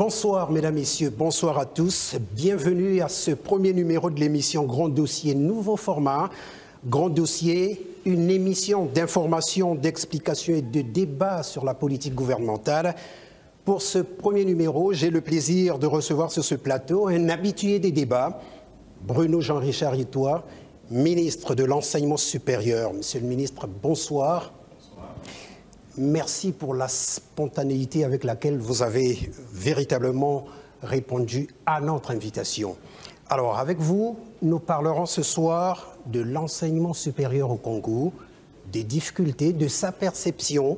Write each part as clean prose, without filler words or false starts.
Bonsoir mesdames, messieurs, bonsoir à tous. Bienvenue à ce premier numéro de l'émission Grand Dossier, nouveau format. Grand Dossier, une émission d'information, d'explication et de débat sur la politique gouvernementale. Pour ce premier numéro, j'ai le plaisir de recevoir sur ce plateau un habitué des débats, Bruno Jean-Richard Itou, ministre de l'Enseignement supérieur. Monsieur le ministre, bonsoir. Bonsoir. Merci pour la spontanéité avec laquelle vous avez véritablement répondu à notre invitation. Alors, avec vous, nous parlerons ce soir de l'enseignement supérieur au Congo, des difficultés, de sa perception,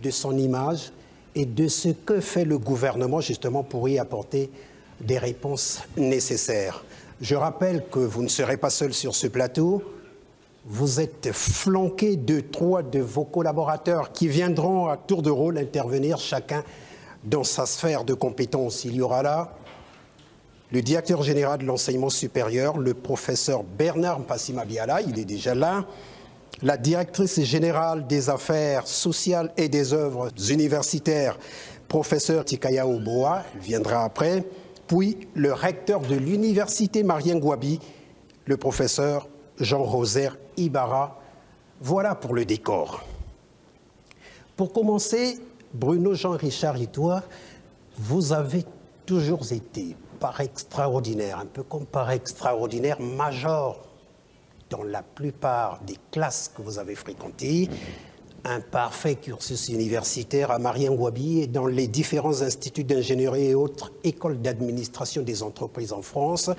de son image et de ce que fait le gouvernement justement pour y apporter des réponses nécessaires. Je rappelle que vous ne serez pas seul sur ce plateau. Vous êtes flanqué de 3 de vos collaborateurs qui viendront à tour de rôle intervenir chacun dans sa sphère de compétences. Il y aura là le directeur général de l'enseignement supérieur, le professeur Bernard Mpassima-Biala, il est déjà là. La directrice générale des affaires sociales et des œuvres universitaires, professeur Tikaya Oboa, il viendra après. Puis le recteur de l'université Marien Ngouabi, le professeur Jean-Roser Ibarra. Voilà pour le décor. Pour commencer, Bruno Jean-Richard Itou, vous avez toujours été par extraordinaire, un peu comme par extraordinaire major dans la plupart des classes que vous avez fréquentées, un parfait cursus universitaire à Marien Ngouabi et dans les différents instituts d'ingénierie et autres écoles d'administration des entreprises en France.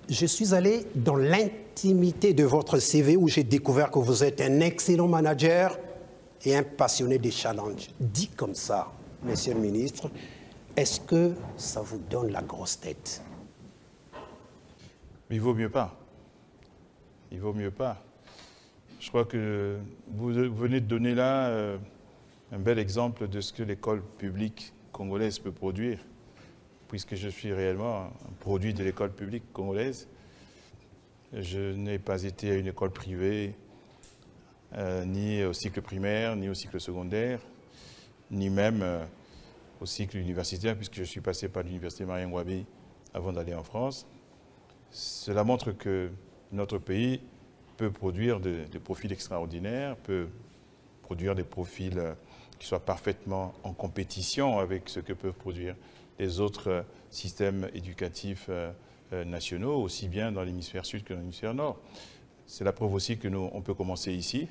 Je suis allé dans l'intimité de votre CV où j'ai découvert que vous êtes un excellent manager et un passionné des challenges. Dit comme ça, monsieur le ministre, est-ce que ça vous donne la grosse tête? Il vaut mieux pas. Il vaut mieux pas. Je crois que vous venez de donner là un bel exemple de ce que l'école publique congolaise peut produire, puisque je suis réellement un produit de l'école publique congolaise. Je n'ai pas été à une école privée, ni au cycle primaire, ni au cycle secondaire, ni même au cycle universitaire, puisque je suis passé par l'université Marien Ngouabi avant d'aller en France. Cela montre que notre pays peut produire des profils extraordinaires, peut produire des profils qui soient parfaitement en compétition avec ce que peuvent produire les autres systèmes éducatifs nationaux, aussi bien dans l'hémisphère sud que dans l'hémisphère nord. C'est la preuve aussi que on peut commencer ici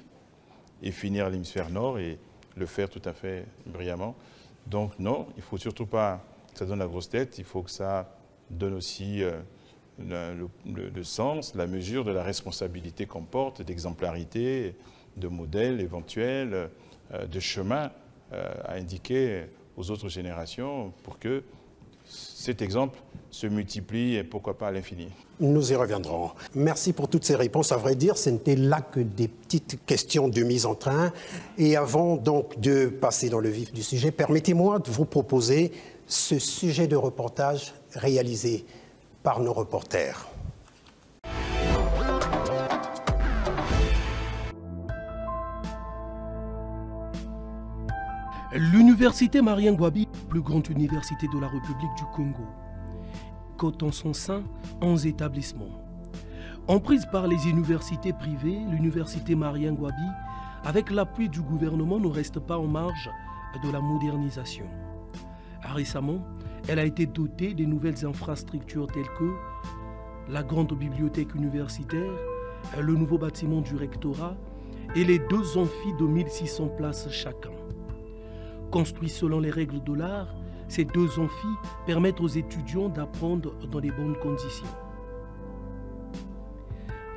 et finir à l'hémisphère nord et le faire tout à fait brillamment. Donc non, il ne faut surtout pas que ça donne la grosse tête, il faut que ça donne aussi le sens, la mesure de la responsabilité qu'on porte, d'exemplarité, de modèles éventuels, de chemin à indiquer aux autres générations pour que cet exemple se multiplie et pourquoi pas à l'infini. Nous y reviendrons. Merci pour toutes ces réponses. À vrai dire, ce n'était là que des petites questions de mise en train. Et avant donc de passer dans le vif du sujet, permettez-moi de vous proposer ce sujet de reportage réalisé par nos reporters. L'université Marien Ngouabi, plus grande université de la République du Congo, compte en son sein 11 établissements. Emprise par les universités privées, l'université Marien Ngouabi, avec l'appui du gouvernement, ne reste pas en marge de la modernisation. Récemment, elle a été dotée de nouvelles infrastructures telles que la grande bibliothèque universitaire, le nouveau bâtiment du rectorat et les 2 amphis de 1600 places chacun. Construits selon les règles de l'art, ces 2 amphis permettent aux étudiants d'apprendre dans de bonnes conditions.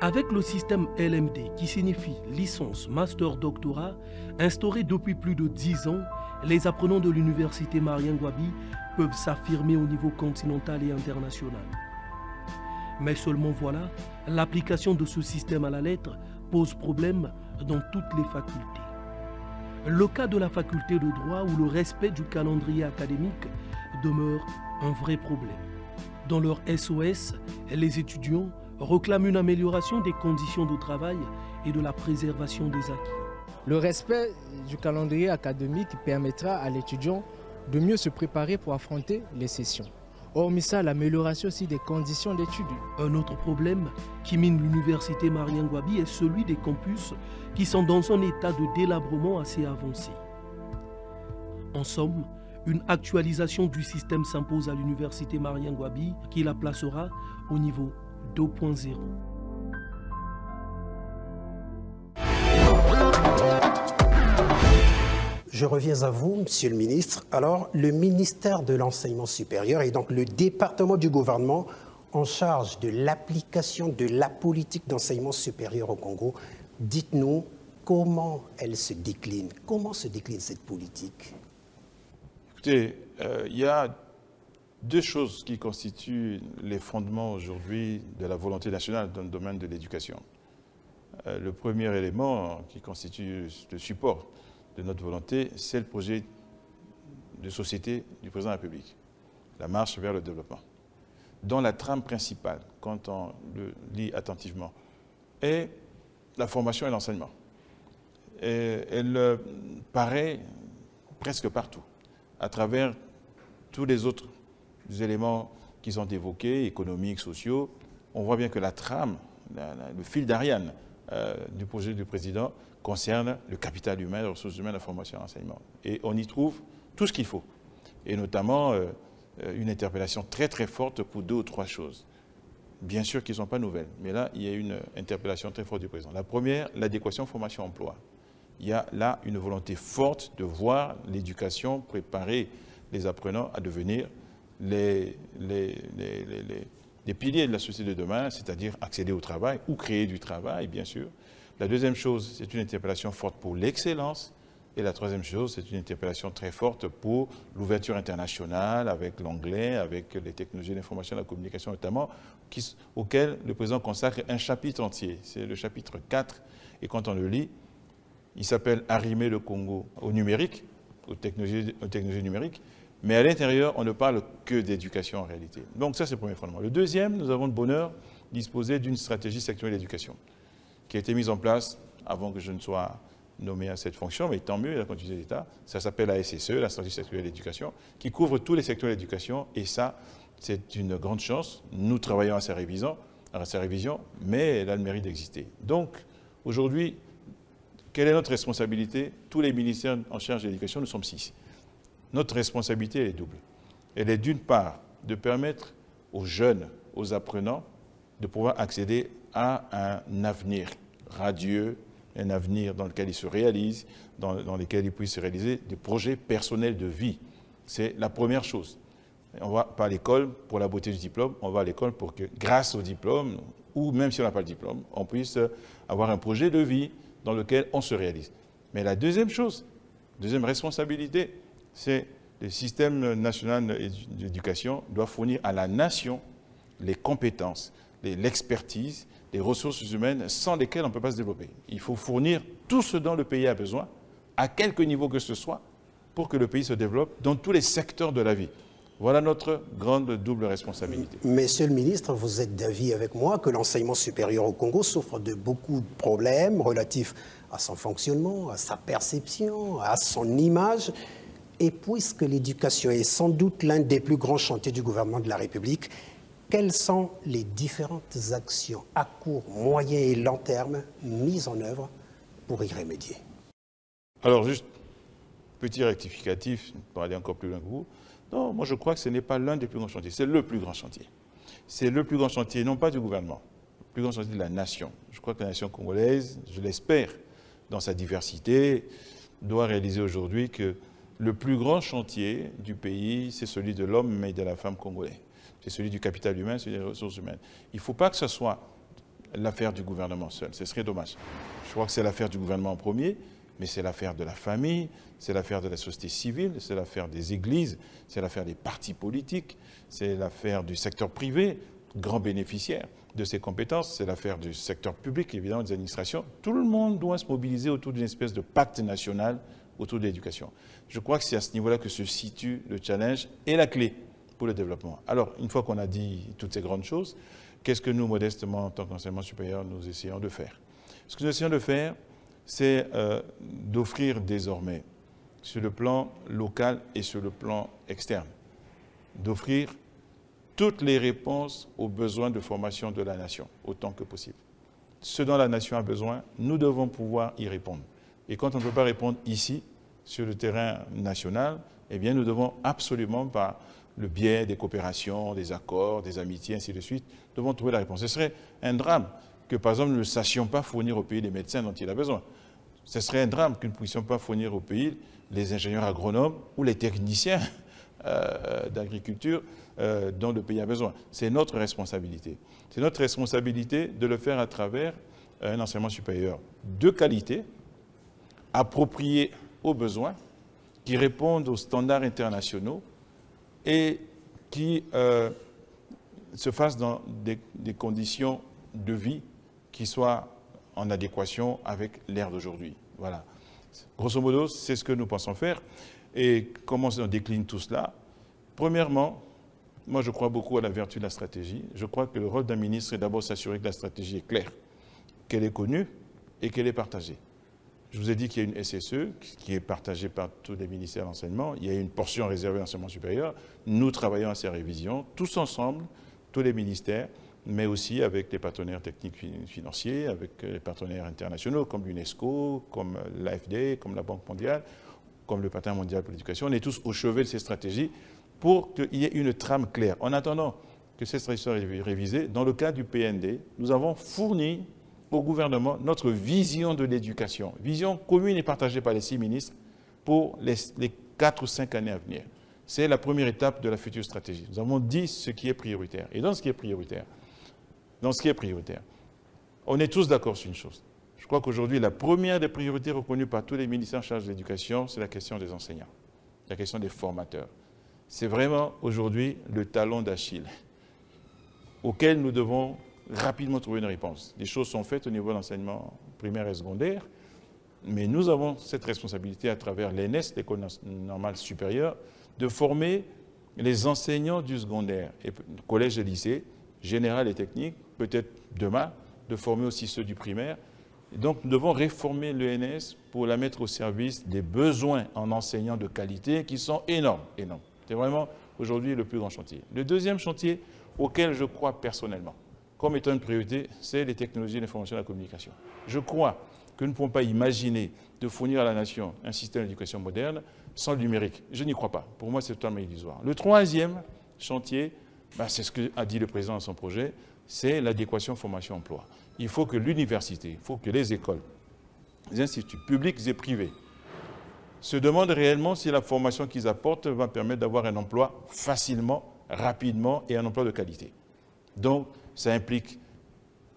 Avec le système LMD, qui signifie licence, master, doctorat, instauré depuis plus de 10 ans, les apprenants de l'université Marien Ngouabi peuvent s'affirmer au niveau continental et international. Mais seulement voilà, l'application de ce système à la lettre pose problème dans toutes les facultés. Le cas de la faculté de droit où le respect du calendrier académique demeure un vrai problème. Dans leur SOS, les étudiants réclament une amélioration des conditions de travail et de la préservation des acquis. Le respect du calendrier académique permettra à l'étudiant de mieux se préparer pour affronter les sessions. Hormis ça, l'amélioration aussi des conditions d'études. Un autre problème qui mine l'université Marien Ngouabi est celui des campus qui sont dans un état de délabrement assez avancé. En somme, une actualisation du système s'impose à l'université Marien Ngouabi qui la placera au niveau 2.0. Je reviens à vous, Monsieur le ministre. Alors, le ministère de l'Enseignement supérieur et donc le département du gouvernement en charge de l'application de la politique d'enseignement supérieur au Congo, dites-nous comment elle se décline. Comment se décline cette politique? Écoutez, il y a deux choses qui constituent les fondements aujourd'hui de la volonté nationale dans le domaine de l'éducation. Le premier élément qui constitue le support de notre volonté, c'est le projet de société du président de la République, la marche vers le développement, dont la trame principale, quand on le lit attentivement, est la formation et l'enseignement. Elle paraît presque partout, à travers tous les autres éléments qui sont évoqués, économiques, sociaux. On voit bien que la trame, le fil d'Ariane du projet du président concerne le capital humain, les ressources humaines, la formation et l'enseignement. Et on y trouve tout ce qu'il faut, et notamment une interpellation très très forte pour deux ou trois choses. Bien sûr qu'ils ne sont pas nouvelles, mais là, il y a une interpellation très forte du président. La première, l'adéquation formation-emploi. Il y a là une volonté forte de voir l'éducation préparer les apprenants à devenir les piliers de la société de demain, c'est-à-dire accéder au travail ou créer du travail, bien sûr. La deuxième chose, c'est une interpellation forte pour l'excellence. Et la troisième chose, c'est une interpellation très forte pour l'ouverture internationale avec l'anglais, avec les technologies de l'information et de la communication notamment, auquel le président consacre un chapitre entier. C'est le chapitre 4. Et quand on le lit, il s'appelle « Arrimer le Congo au numérique », aux technologies numériques. Mais à l'intérieur, on ne parle que d'éducation en réalité. Donc ça, c'est le premier fondement. Le deuxième, nous avons le bonheur de disposer d'une stratégie sectorielle d'éducation qui a été mise en place avant que je ne sois nommé à cette fonction, mais tant mieux, il a continué l'État. Ça s'appelle la SSE, la stratégie sectorielle d'éducation, qui couvre tous les secteurs de l'éducation. Et ça, c'est une grande chance. Nous travaillons à sa révision, mais elle a le mérite d'exister. Donc, aujourd'hui, quelle est notre responsabilité? Tous les ministères en charge de l'éducation, nous sommes 6. Notre responsabilité, elle est double. Elle est d'une part de permettre aux jeunes, aux apprenants, de pouvoir accéder à un avenir radieux, un avenir dans lequel ils se réalisent, dans lequel ils puissent se réaliser des projets personnels de vie. C'est la première chose. On va pas à l'école pour la beauté du diplôme, on va à l'école pour que, grâce au diplôme, ou même si on n'a pas le diplôme, on puisse avoir un projet de vie dans lequel on se réalise. Mais la deuxième chose, deuxième responsabilité, c'est le système national d'éducation doit fournir à la nation les compétences, l'expertise, les ressources humaines sans lesquelles on ne peut pas se développer. Il faut fournir tout ce dont le pays a besoin, à quelque niveau que ce soit, pour que le pays se développe dans tous les secteurs de la vie. Voilà notre grande double responsabilité. Monsieur le ministre, vous êtes d'avis avec moi que l'enseignement supérieur au Congo souffre de beaucoup de problèmes relatifs à son fonctionnement, à sa perception, à son image. Et puisque l'éducation est sans doute l'un des plus grands chantiers du gouvernement de la République, quelles sont les différentes actions à court, moyen et long terme mises en œuvre pour y remédier? Alors juste, petit rectificatif, pour aller encore plus loin que vous. Non, moi je crois que ce n'est pas l'un des plus grands chantiers, c'est le plus grand chantier. C'est le plus grand chantier, non pas du gouvernement, le plus grand chantier de la nation. Je crois que la nation congolaise, je l'espère, dans sa diversité, doit réaliser aujourd'hui que le plus grand chantier du pays, c'est celui de l'homme et de la femme congolais. C'est celui du capital humain, celui des ressources humaines. Il ne faut pas que ce soit l'affaire du gouvernement seul, ce serait dommage. Je crois que c'est l'affaire du gouvernement en premier, mais c'est l'affaire de la famille, c'est l'affaire de la société civile, c'est l'affaire des églises, c'est l'affaire des partis politiques, c'est l'affaire du secteur privé, grand bénéficiaire de ces compétences, c'est l'affaire du secteur public, évidemment, des administrations. Tout le monde doit se mobiliser autour d'une espèce de pacte national autour de l'éducation. Je crois que c'est à ce niveau-là que se situe le challenge et la clé pour le développement. Alors, une fois qu'on a dit toutes ces grandes choses, qu'est-ce que nous, modestement, en tant qu'enseignement supérieur, nous essayons de faire? Ce que nous essayons de faire, c'est d'offrir désormais sur le plan local et sur le plan externe, d'offrir toutes les réponses aux besoins de formation de la nation, autant que possible. Ce dont la nation a besoin, nous devons pouvoir y répondre. Et quand on ne peut pas répondre ici, sur le terrain national, eh bien nous devons absolument, par le biais des coopérations, des accords, des amitiés, ainsi de suite, devons trouver la réponse. Ce serait un drame que, par exemple, nous ne sachions pas fournir au pays les médecins dont il a besoin. Ce serait un drame que nous ne puissions pas fournir au pays les ingénieurs agronomes ou les techniciens d'agriculture dont le pays a besoin. C'est notre responsabilité. C'est notre responsabilité de le faire à travers un enseignement supérieur de qualité, approprié aux besoins, qui répondent aux standards internationaux et qui se fasse dans des conditions de vie qui soient en adéquation avec l'ère d'aujourd'hui. Voilà. Grosso modo, c'est ce que nous pensons faire. Et comment on décline tout cela? Premièrement, moi je crois beaucoup à la vertu de la stratégie. Je crois que le rôle d'un ministre est d'abord s'assurer que la stratégie est claire, qu'elle est connue et qu'elle est partagée. Je vous ai dit qu'il y a une SSE qui est partagée par tous les ministères de l'enseignement. Il y a une portion réservée à l'enseignement supérieur. Nous travaillons à ces révisions, tous ensemble, tous les ministères, mais aussi avec les partenaires techniques financiers, avec les partenaires internationaux comme l'UNESCO, comme l'AFD, comme la Banque mondiale, comme le Partenariat mondial pour l'éducation. On est tous au chevet de ces stratégies pour qu'il y ait une trame claire. En attendant que ces stratégies soient révisées, dans le cas du PND, nous avons fourni au gouvernement notre vision de l'éducation, vision commune et partagée par les 6 ministres pour les 4 ou 5 années à venir. C'est la première étape de la future stratégie. Nous avons dit ce qui est prioritaire. Et dans ce qui est prioritaire, on est tous d'accord sur une chose. Je crois qu'aujourd'hui, la première des priorités reconnues par tous les ministères en charge de l'éducation, c'est la question des enseignants, la question des formateurs. C'est vraiment aujourd'hui le talon d'Achille auquel nous devons rapidement trouver une réponse. Les choses sont faites au niveau de l'enseignement primaire et secondaire, mais nous avons cette responsabilité à travers l'ENS, l'École normale supérieure, de former les enseignants du secondaire, et collège et lycée, général et technique, peut-être demain, de former aussi ceux du primaire. Et donc nous devons réformer l'ENS pour la mettre au service des besoins en enseignants de qualité qui sont énormes, énormes. C'est vraiment aujourd'hui le plus grand chantier. Le deuxième chantier auquel je crois personnellement, comme étant une priorité, c'est les technologies de l'information et de la communication. Je crois que nous ne pouvons pas imaginer de fournir à la nation un système d'éducation moderne sans le numérique. Je n'y crois pas. Pour moi, c'est totalement illusoire. Le troisième chantier, c'est ce qu'a dit le président dans son projet, c'est l'adéquation formation-emploi. Il faut que l'université, il faut que les écoles, les instituts publics et privés se demandent réellement si la formation qu'ils apportent va permettre d'avoir un emploi facilement, rapidement et un emploi de qualité. Donc, ça implique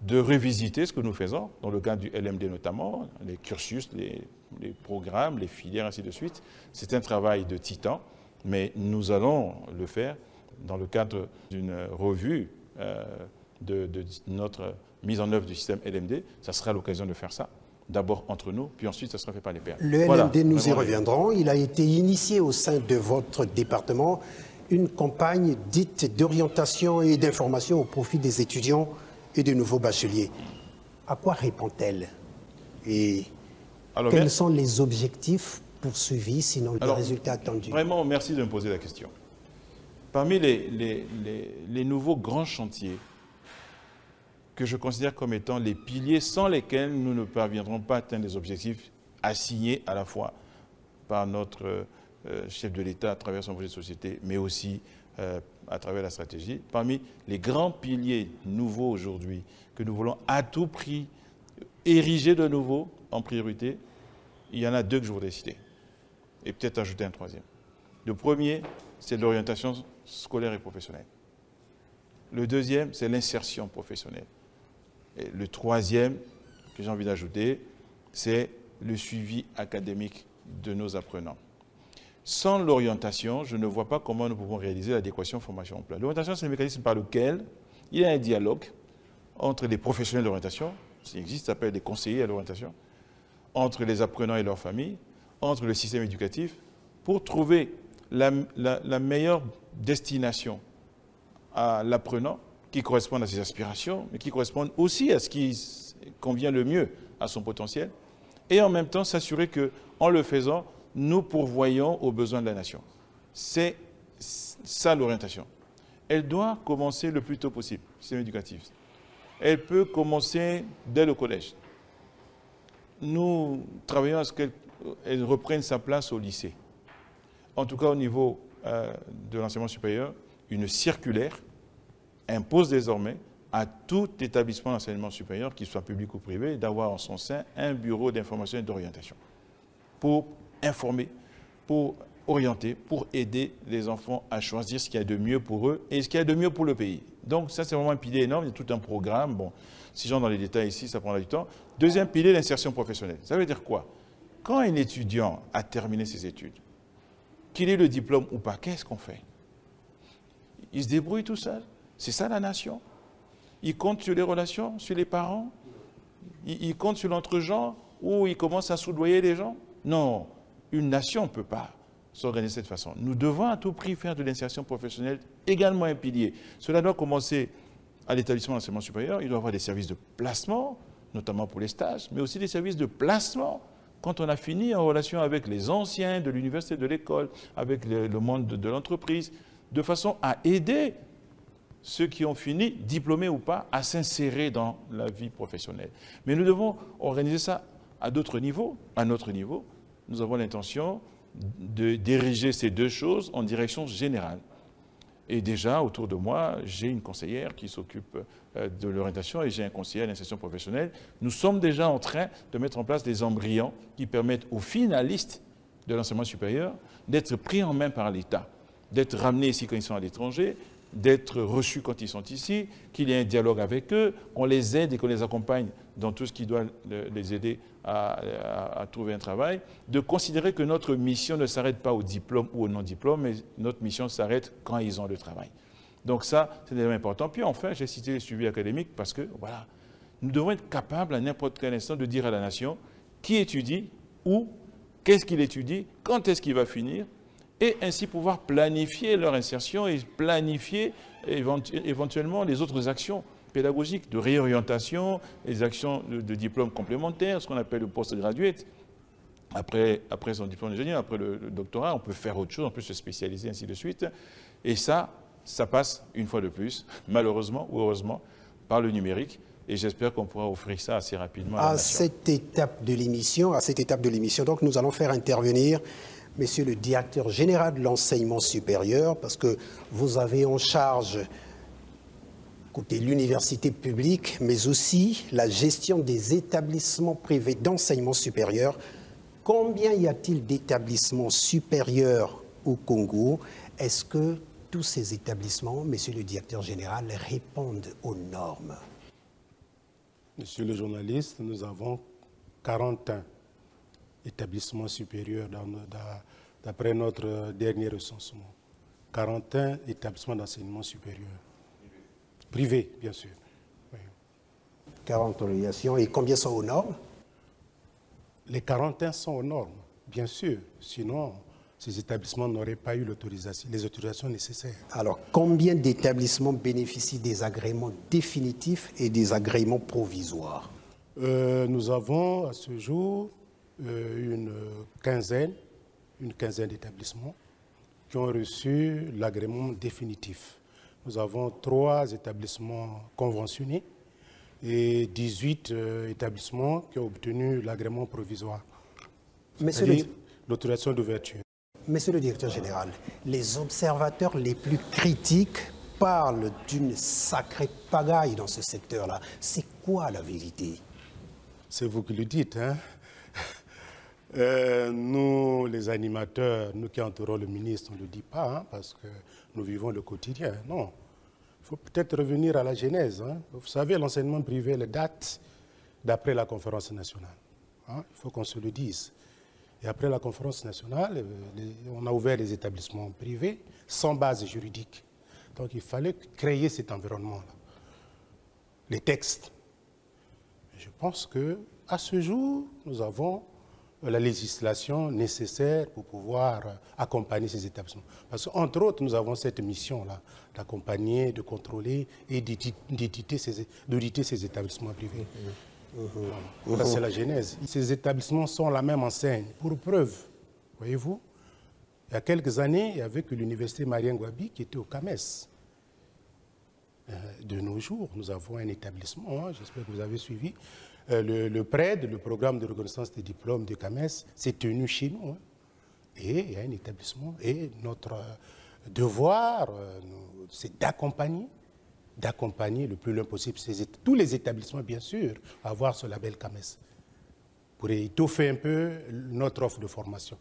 de revisiter ce que nous faisons, dans le cadre du LMD notamment, les cursus, les programmes, les filières, ainsi de suite. C'est un travail de titan, mais nous allons le faire dans le cadre d'une revue de notre mise en œuvre du système LMD. Ça sera l'occasion de faire ça, d'abord entre nous, puis ensuite ça sera fait par les pairs. Le LMD, nous y reviendrons. Il a été initié au sein de votre département une campagne dite d'orientation et d'information au profit des étudiants et des nouveaux bacheliers. À quoi répond-elle? Et quels sont les objectifs poursuivis, sinon les résultats attendus? Vraiment, merci de me poser la question. Parmi les nouveaux grands chantiers que je considère comme étant les piliers sans lesquels nous ne parviendrons pas à atteindre les objectifs assignés à la fois par notre chef de l'État à travers son projet de société, mais aussi à travers la stratégie. Parmi les grands piliers nouveaux aujourd'hui que nous voulons à tout prix ériger de nouveau en priorité, il y en a 2 que je voudrais citer et peut-être ajouter un 3e. Le premier, c'est l'orientation scolaire et professionnelle. Le deuxième, c'est l'insertion professionnelle. Et le 3e que j'ai envie d'ajouter, c'est le suivi académique de nos apprenants. Sans l'orientation, je ne vois pas comment nous pouvons réaliser l'adéquation formation-emploi. L'orientation, c'est le mécanisme par lequel il y a un dialogue entre les professionnels d'orientation, s'il existe, ça s'appelle des conseillers à l'orientation, entre les apprenants et leurs familles, entre le système éducatif, pour trouver la meilleure destination à l'apprenant qui correspond à ses aspirations, mais qui correspond aussi à ce qui convient le mieux à son potentiel, et en même temps s'assurer qu'en le faisant, nous pourvoyons aux besoins de la nation. C'est ça l'orientation. Elle doit commencer le plus tôt possible, le système éducatif. Elle peut commencer dès le collège. Nous travaillons à ce qu'elle reprenne sa place au lycée. En tout cas, au niveau de l'enseignement supérieur, une circulaire impose désormais à tout établissement d'enseignement supérieur, qu'il soit public ou privé, d'avoir en son sein un bureau d'information et d'orientation pour informer, pour orienter, pour aider les enfants à choisir ce qu'il y a de mieux pour eux et ce qu'il y a de mieux pour le pays. Donc ça, c'est vraiment un pilier énorme, il y a tout un programme. Bon, si j'entre dans les détails ici, ça prendra du temps. Deuxième pilier, l'insertion professionnelle. Ça veut dire quoi? Quand un étudiant a terminé ses études, qu'il ait le diplôme ou pas, qu'est-ce qu'on fait? Il se débrouille tout seul. C'est ça la nation. Il compte sur les relations, sur les parents. Il compte sur l'entre-genre ou il commence à soudoyer les gens. Non, une nation ne peut pas s'organiser de cette façon. Nous devons à tout prix faire de l'insertion professionnelle également un pilier. Cela doit commencer à l'établissement d'enseignement supérieur. Il doit y avoir des services de placement, notamment pour les stages, mais aussi des services de placement quand on a fini en relation avec les anciens de l'université, de l'école, avec le monde de l'entreprise, de façon à aider ceux qui ont fini, diplômés ou pas, à s'insérer dans la vie professionnelle. Mais nous devons organiser ça à d'autres niveaux. À notre niveau, nous avons l'intention de diriger ces deux choses en direction générale. Et déjà, autour de moi, j'ai une conseillère qui s'occupe de l'orientation et j'ai un conseiller à l'insertion professionnelle. Nous sommes déjà en train de mettre en place des embryons qui permettent aux finalistes de l'enseignement supérieur d'être pris en main par l'État, d'être ramenés ici quand ils sont à l'étranger, d'être reçus quand ils sont ici, qu'il y ait un dialogue avec eux, qu'on les aide et qu'on les accompagne dans tout ce qui doit les aider à trouver un travail, de considérer que notre mission ne s'arrête pas au diplôme ou au non-diplôme, mais notre mission s'arrête quand ils ont le travail. Donc ça, c'est un élément important. Puis enfin, j'ai cité les suivis académiques parce que, voilà, nous devons être capables à n'importe quel instant de dire à la nation qui étudie, où, qu'est-ce qu'il étudie, quand est-ce qu'il va finir, et ainsi pouvoir planifier leur insertion et planifier éventuellement les autres actions pédagogiques de réorientation, les actions de diplôme complémentaire, ce qu'on appelle le post-graduate. Après son diplôme d'ingénieur, après le doctorat, on peut faire autre chose, on peut se spécialiser, ainsi de suite. Et ça passe une fois de plus, malheureusement ou heureusement, par le numérique. Et j'espère qu'on pourra offrir ça assez rapidement à la nation. À cette étape de l'émission, donc nous allons faire intervenir Monsieur le directeur général de l'enseignement supérieur, parce que vous avez en charge, côté l'université publique, mais aussi la gestion des établissements privés d'enseignement supérieur. Combien y a-t-il d'établissements supérieurs au Congo? Est-ce que tous ces établissements, Monsieur le directeur général, répondent aux normes? Monsieur le journaliste, nous avons 41 établissements supérieurs d'après notre dernier recensement. 41 établissements d'enseignement supérieur. Privés, bien sûr. Oui. 40 organisations. Et combien sont aux normes? Les 41 sont aux normes, bien sûr. Sinon, ces établissements n'auraient pas eu les autorisations nécessaires. Alors, combien d'établissements bénéficient des agréments définitifs et des agréments provisoires? Nous avons à ce jour une quinzaine d'établissements qui ont reçu l'agrément définitif. Nous avons 3 établissements conventionnés et 18 établissements qui ont obtenu l'agrément provisoire, c'est-à-dire l'autorisation d'ouverture. Monsieur le directeur général, les observateurs les plus critiques parlent d'une sacrée pagaille dans ce secteur-là. C'est quoi la vérité? C'est vous qui le dites, hein? Nous, les animateurs, nous qui entourons le ministre, on ne le dit pas, hein, parce que nous vivons le quotidien. Non. Il faut peut-être revenir à la genèse. Hein. Vous savez, l'enseignement privé, les dates d'après la conférence nationale. Hein. Il faut qu'on se le dise. Et après la conférence nationale, on a ouvert les établissements privés sans base juridique. Donc il fallait créer cet environnement-là. Les textes. Je pense qu'à ce jour, nous avons la législation nécessaire pour pouvoir accompagner ces établissements. Parce qu'entre autres, nous avons cette mission-là, d'accompagner, de contrôler et d'auditer ces établissements privés. C'est la genèse. Ces établissements sont la même enseigne. Pour preuve, Voyez-vous, il y a quelques années, il n'y avait que l'université Marien Ngouabi qui était au CAMES. De nos jours, nous avons un établissement, hein, j'espère que vous avez suivi, le PRED, le programme de reconnaissance des diplômes du CAMES, s'est tenu chez nous. Hein. Et il y a un établissement. Et notre devoir, c'est d'accompagner le plus loin possible tous les établissements, bien sûr, à avoir ce label CAMES, pour étoffer un peu notre offre de formation.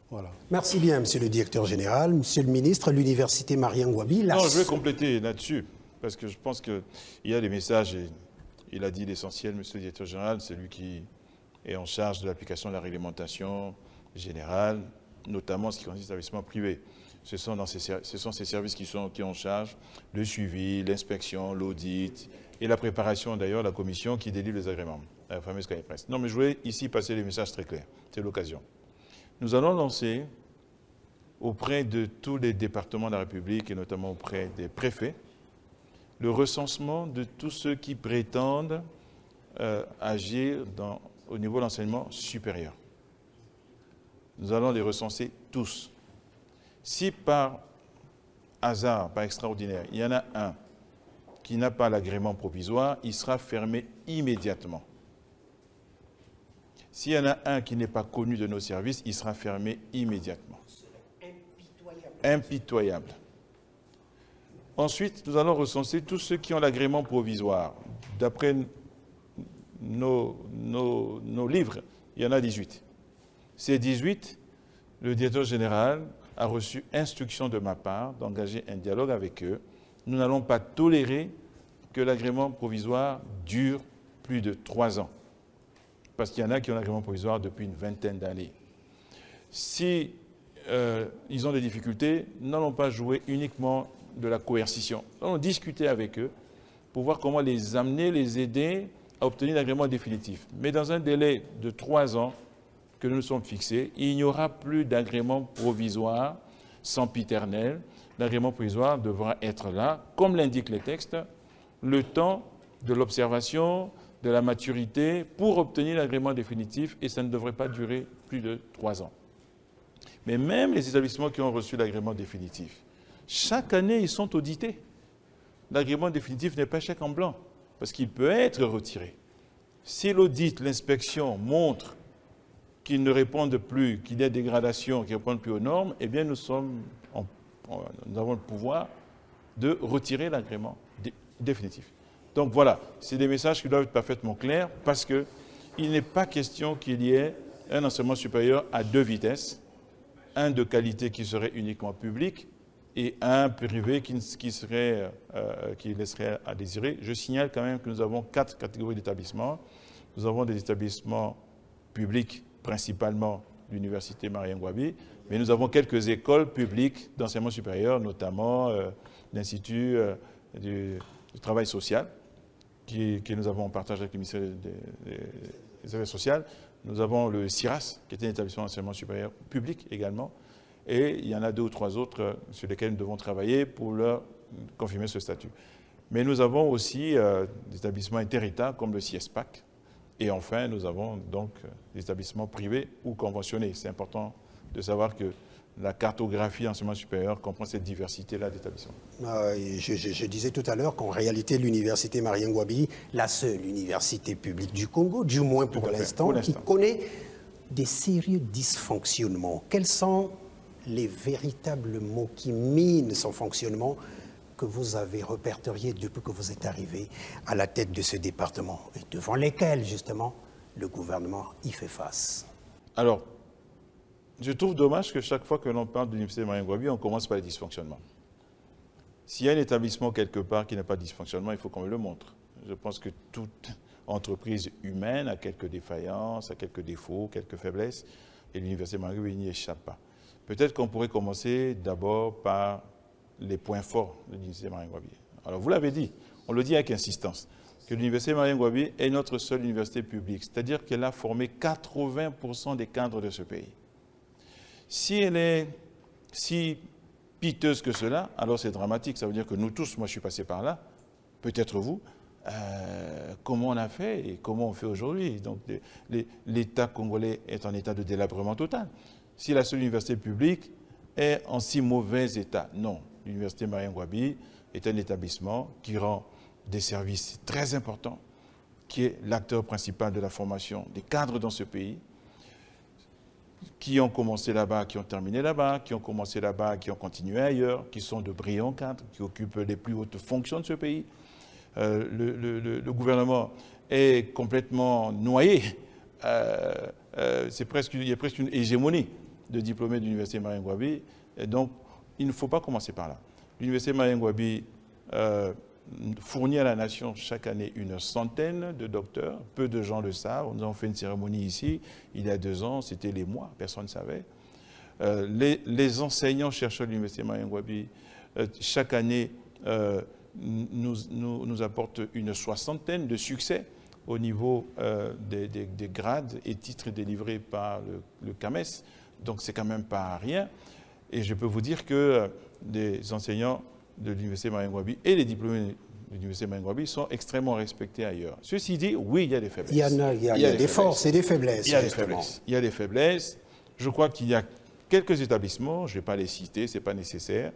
Voilà. Merci bien, monsieur le directeur général. Monsieur le ministre, l'université Marien Ngouabi... Non, je vais compléter là-dessus, parce que je pense qu'il y a des messages, et il a dit l'essentiel, monsieur le directeur général, c'est lui qui est en charge de l'application de la réglementation générale, notamment ce qui concerne les établissements privés. Ce sont ces services qui sont en charge le suivi, l'inspection, l'audit et la préparation d'ailleurs de la commission qui délivre les agréments, la fameuse cahier presse. Non, mais je voulais ici passer les messages très clairs. C'est l'occasion. Nous allons lancer auprès de tous les départements de la République et notamment auprès des préfets le recensement de tous ceux qui prétendent agir au niveau de l'enseignement supérieur. Nous allons les recenser tous. Si par hasard, par extraordinaire, il y en a un qui n'a pas l'agrément provisoire, il sera fermé immédiatement. S'il y en a un qui n'est pas connu de nos services, il sera fermé immédiatement. Impitoyable. Ensuite, nous allons recenser tous ceux qui ont l'agrément provisoire. D'après nos livres, il y en a 18. Ces 18, le directeur général a reçu instruction de ma part d'engager un dialogue avec eux. Nous n'allons pas tolérer que l'agrément provisoire dure plus de 3 ans. Parce qu'il y en a qui ont l'agrément provisoire depuis une vingtaine d'années. Si ils ont des difficultés, nous n'allons pas jouer uniquement de la coercition. Nous allons discuter avec eux pour voir comment les amener, les aider à obtenir l'agrément définitif. Mais dans un délai de 3 ans que nous nous sommes fixés, il n'y aura plus d'agrément provisoire sempiternel. L'agrément provisoire devra être là, comme l'indiquent les textes, le temps de l'observation, de la maturité pour obtenir l'agrément définitif, et ça ne devrait pas durer plus de 3 ans. Mais même les établissements qui ont reçu l'agrément définitif, chaque année, ils sont audités. L'agrément définitif n'est pas chèque en blanc, parce qu'il peut être retiré. Si l'audit, l'inspection montre qu'ils ne répondent plus, qu'il y a dégradation, qu'ils ne répondent plus aux normes, eh bien nous avons le pouvoir de retirer l'agrément définitif. Donc voilà, c'est des messages qui doivent être parfaitement clairs, parce qu'il n'est pas question qu'il y ait un enseignement supérieur à 2 vitesses, un de qualité qui serait uniquement public et un privé qui laisserait à désirer. Je signale quand même que nous avons 4 catégories d'établissements. Nous avons des établissements publics, principalement l'université Marien Ngouabi, mais nous avons quelques écoles publiques d'enseignement supérieur, notamment l'Institut du travail social, que nous avons en partage avec le ministère des Affaires sociales. Nous avons le CIRAS, qui est un établissement d'enseignement supérieur public également, et il y en a 2 ou 3 autres sur lesquels nous devons travailler pour leur confirmer ce statut. Mais nous avons aussi des établissements inter-États comme le CIESPAC, et enfin nous avons donc des établissements privés ou conventionnés. C'est important de savoir que la cartographie enseignement supérieur comprend cette diversité-là d'établissements. Je disais tout à l'heure qu'en réalité, l'université Marien Ngouabi, la seule université publique du Congo, du moins pour l'instant, qui connaît des sérieux dysfonctionnements. Quels sont les véritables mots qui minent son fonctionnement que vous avez répertoriés depuis que vous êtes arrivé à la tête de ce département et devant lesquels, justement, le gouvernement y fait face? Alors, je trouve dommage que chaque fois que l'on parle de l'université Marien Ngouabi, on commence par les dysfonctionnements. S'il y a un établissement quelque part qui n'a pas de dysfonctionnement, il faut qu'on me le montre. Je pense que toute entreprise humaine a quelques défaillances, a quelques défauts, quelques faiblesses, et l'université Marien Ngouabi n'y échappe pas. Peut-être qu'on pourrait commencer d'abord par les points forts de l'université Marien Ngouabi. Alors vous l'avez dit, on le dit avec insistance, que l'université Marien Ngouabi est notre seule université publique, c'est-à-dire qu'elle a formé 80% des cadres de ce pays. Si elle est si piteuse que cela, alors c'est dramatique. Ça veut dire que nous tous, moi je suis passé par là, peut-être vous, comment on a fait et comment on fait aujourd'hui. Donc l'État congolais est en état de délabrement total. si la seule université publique est en si mauvais état. Non, l'université Marien Ngouabi est un établissement qui rend des services très importants, qui est l'acteur principal de la formation des cadres dans ce pays, qui ont commencé là-bas, qui ont terminé là-bas, qui ont commencé là-bas, qui ont continué ailleurs, qui sont de brillants cadres, qui occupent les plus hautes fonctions de ce pays. Le gouvernement est complètement noyé. Il y a presque une hégémonie de diplômés de l'université Marien Ngouabi. Donc, il ne faut pas commencer par là. L'université Marien Ngouabi fournit à la nation chaque année une centaine de docteurs. Peu de gens le savent. Nous avons fait une cérémonie ici, il y a 2 ans, c'était les mois, personne ne savait. Les enseignants-chercheurs de l'université Marien Ngouabi, chaque année, nous apportent une soixantaine de succès au niveau des grades et titres délivrés par le CAMES. Donc, c'est quand même pas rien. Et je peux vous dire que les enseignants de l'université Marien Ngouabi et les diplômés de l'université Marien Ngouabi sont extrêmement respectés ailleurs. Ceci dit, oui, il y a des faiblesses. Il y a des forces et des faiblesses. Il y a des faiblesses. Il y a des faiblesses. Je crois qu'il y a quelques établissements, je ne vais pas les citer, ce n'est pas nécessaire,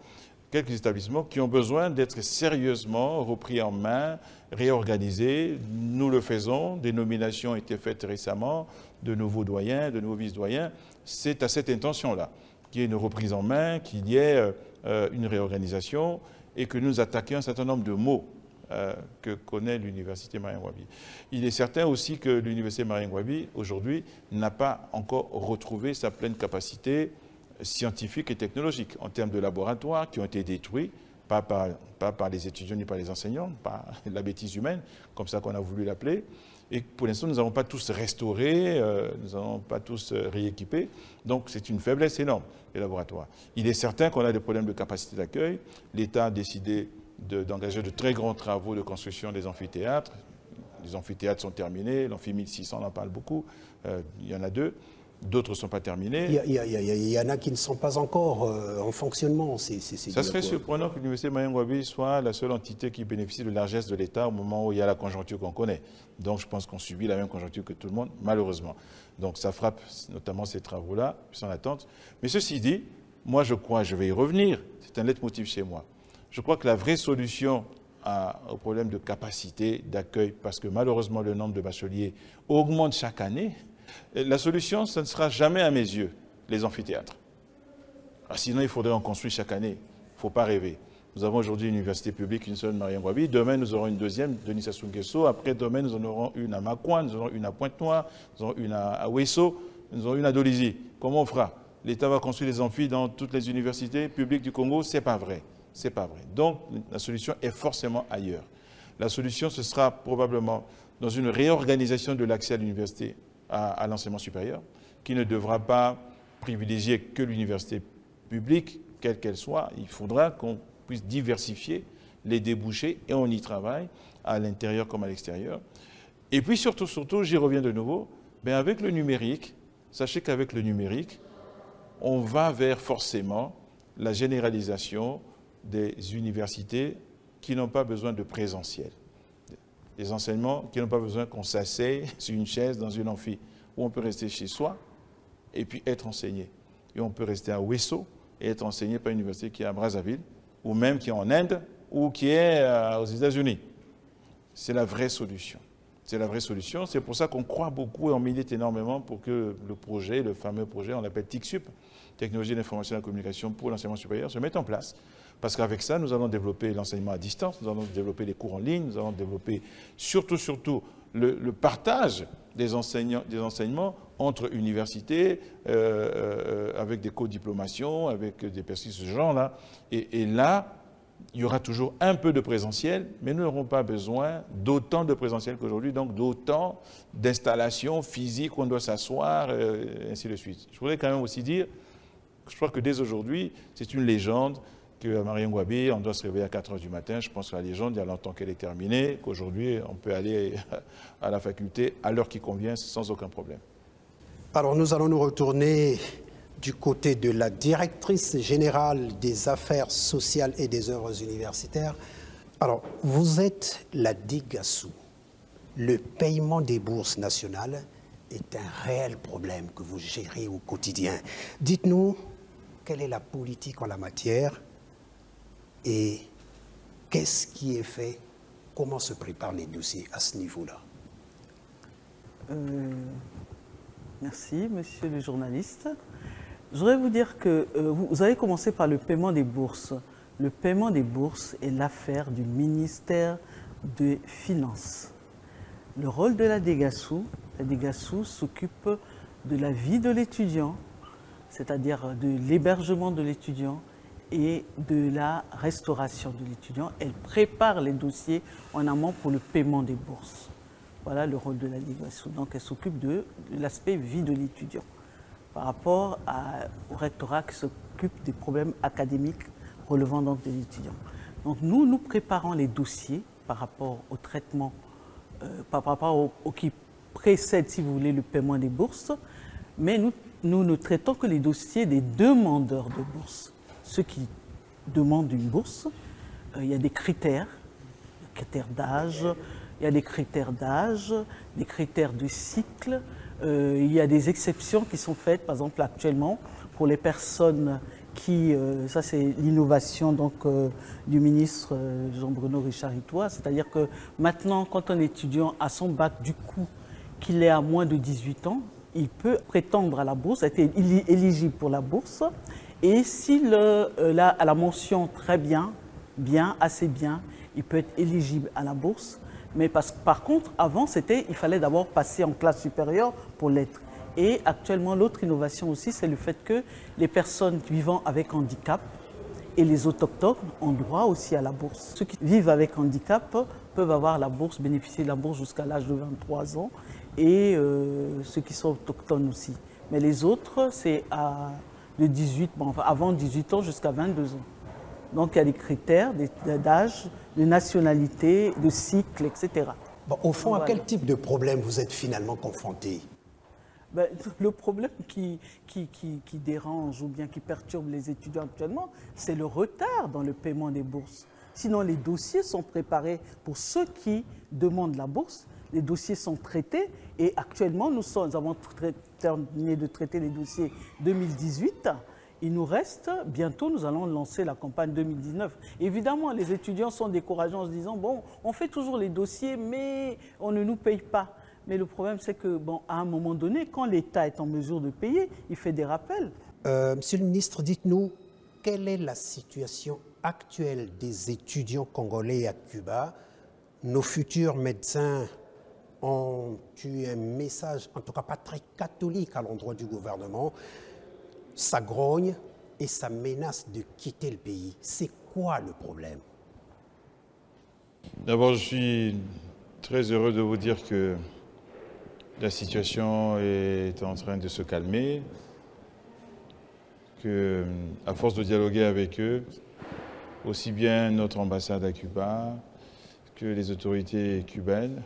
quelques établissements qui ont besoin d'être sérieusement repris en main, réorganisés. Nous le faisons. Des nominations ont été faites récemment, de nouveaux doyens, de nouveaux vice-doyens. C'est à cette intention-là qu'il y ait une reprise en main, qu'il y ait une réorganisation et que nous attaquions un certain nombre de maux que connaît l'université Marien Ngouabi. Il est certain aussi que l'université Marien Ngouabi, aujourd'hui, n'a pas encore retrouvé sa pleine capacité scientifique et technologique en termes de laboratoires qui ont été détruits, pas par les étudiants ni par les enseignants, par la bêtise humaine, comme ça qu'on a voulu l'appeler. Et pour l'instant, nous n'avons pas tous restauré, nous n'avons pas tous rééquipé. Donc, c'est une faiblesse énorme, les laboratoires. Il est certain qu'on a des problèmes de capacité d'accueil. L'État a décidé d'engager de très grands travaux de construction des amphithéâtres. Les amphithéâtres sont terminés. L'amphi 1600, on en parle beaucoup. Il y en a 2. D'autres ne sont pas terminés. Il y en a qui ne sont pas encore en fonctionnement. Ça serait surprenant que l'université Marien Ngouabi soit la seule entité qui bénéficie de la largesse de l'État au moment où il y a la conjoncture qu'on connaît. Donc je pense qu'on subit la même conjoncture que tout le monde, malheureusement. Donc ça frappe notamment ces travaux-là, sans attente. Mais ceci dit, moi je crois, je vais y revenir, c'est un leitmotiv chez moi. Je crois que la vraie solution au problème de capacité d'accueil, parce que malheureusement le nombre de bacheliers augmente chaque année, la solution, ce ne sera jamais à mes yeux, les amphithéâtres. Sinon, il faudrait en construire chaque année. Il ne faut pas rêver. Nous avons aujourd'hui une université publique, une seule, Marien Ngouabi. Demain, nous aurons une deuxième, Denis Sassou Nguesso. Après, demain, nous en aurons une à Makouan, nous aurons une à Pointe-Noire, nous aurons une à Ouesso, nous aurons une à Dolisie. Comment on fera? L'État va construire des amphis dans toutes les universités publiques du Congo? Ce n'est pas vrai. C'est pas vrai. Donc, la solution est forcément ailleurs. La solution, ce sera probablement dans une réorganisation de l'accès à l'université, à l'enseignement supérieur, qui ne devra pas privilégier que l'université publique, quelle qu'elle soit. Il faudra qu'on puisse diversifier les débouchés, et on y travaille, à l'intérieur comme à l'extérieur. Et puis surtout, j'y reviens de nouveau, mais avec le numérique, sachez qu'avec le numérique, on va vers forcément la généralisation des universités qui n'ont pas besoin de présentiel. Des enseignements qui n'ont pas besoin qu'on s'asseye sur une chaise dans une amphi, où on peut rester chez soi et puis être enseigné. Et on peut rester à Ouesso et être enseigné par une université qui est à Brazzaville, ou même qui est en Inde, ou qui est aux États-Unis. C'est la vraie solution. C'est la vraie solution. C'est pour ça qu'on croit beaucoup et on milite énormément pour que le projet, le fameux projet, on l'appelle TICSUP, Technologie d'information et de la communication pour l'enseignement supérieur, se mette en place. Parce qu'avec ça, nous allons développer l'enseignement à distance, nous allons développer les cours en ligne, nous allons développer surtout le partage des enseignements entre universités, avec des co-diplomations, avec des personnes de ce genre-là. Et là, il y aura toujours un peu de présentiel, mais nous n'aurons pas besoin d'autant de présentiel qu'aujourd'hui, donc d'autant d'installations physiques où on doit s'asseoir, et ainsi de suite. Je voudrais quand même aussi dire, je crois que dès aujourd'hui, c'est une légende qu'à Marien Ngouabi, on doit se réveiller à 4 h du matin. Je pense que la légende, il y a longtemps qu'elle est terminée, qu'aujourd'hui, on peut aller à la faculté à l'heure qui convient sans aucun problème. Alors, nous allons nous retourner du côté de la directrice générale des affaires sociales et des œuvres universitaires. Alors, vous êtes la DIGASSou, le paiement des bourses nationales est un réel problème que vous gérez au quotidien. Dites-nous, quelle est la politique en la matière et qu'est-ce qui est fait? Comment se préparent les dossiers à ce niveau-là? Merci, monsieur le journaliste. Je voudrais vous dire que vous avez commencé par le paiement des bourses. Le paiement des bourses est l'affaire du ministère des Finances. Le rôle de la DGASSou s'occupe de la vie de l'étudiant, c'est-à-dire de l'hébergement de l'étudiant et de la restauration de l'étudiant. Elle prépare les dossiers en amont pour le paiement des bourses. Voilà le rôle de la DGASSou. Donc elle s'occupe de l'aspect vie de l'étudiant par rapport au rectorat qui s'occupe des problèmes académiques relevant donc de l'étudiant. Donc nous préparons les dossiers par rapport au traitement, par rapport au qui précède, si vous voulez, le paiement des bourses, mais nous ne traitons que les dossiers des demandeurs de bourse. Ceux qui demandent une bourse, il y a des critères d'âge, il y a des critères d'âge, des critères de cycle, il y a des exceptions qui sont faites, par exemple actuellement, pour les personnes qui, ça c'est l'innovation donc du ministre Jean-Bruno Richard-Itois, c'est-à-dire que maintenant, quand un étudiant a son bac, du coup, qu'il est à moins de 18 ans, il peut prétendre à la bourse, être éligible pour la bourse, et s'il a la mention très bien, assez bien, il peut être éligible à la bourse. Mais par contre, avant, il fallait d'abord passer en classe supérieure pour l'être. Et actuellement, l'autre innovation aussi, c'est le fait que les personnes vivant avec handicap et les autochtones ont droit aussi à la bourse. Ceux qui vivent avec handicap peuvent avoir la bourse, bénéficier de la bourse jusqu'à l'âge de 23 ans, et ceux qui sont autochtones aussi. Mais les autres, c'est de 18, avant 18 ans jusqu'à 22 ans. Donc il y a des critères d'âge, de nationalité, de cycle, etc. Bon, au fond, à quel type de problème vous êtes finalement confronté? Ben, le problème qui dérange ou bien qui perturbe les étudiants actuellement, c'est le retard dans le paiement des bourses. Sinon, les dossiers sont préparés pour ceux qui demandent la bourse. Les dossiers sont traités et actuellement, nous avons terminé de traiter les dossiers 2018. Il nous reste, bientôt nous allons lancer la campagne 2019. Évidemment, les étudiants sont découragés en se disant, bon, on fait toujours les dossiers, mais on ne nous paye pas. Mais le problème, c'est que, bon, à un moment donné, quand l'État est en mesure de payer, il fait des rappels. Monsieur le ministre, dites-nous, quelle est la situation actuelle des étudiants congolais à Cuba? Nos futurs médecins ont eu un message, en tout cas pas très catholique à l'endroit du gouvernement. Ça grogne et ça menace de quitter le pays. C'est quoi le problème? D'abord, je suis très heureux de vous dire que la situation est en train de se calmer, que, à force de dialoguer avec eux, aussi bien notre ambassade à Cuba que les autorités cubaines,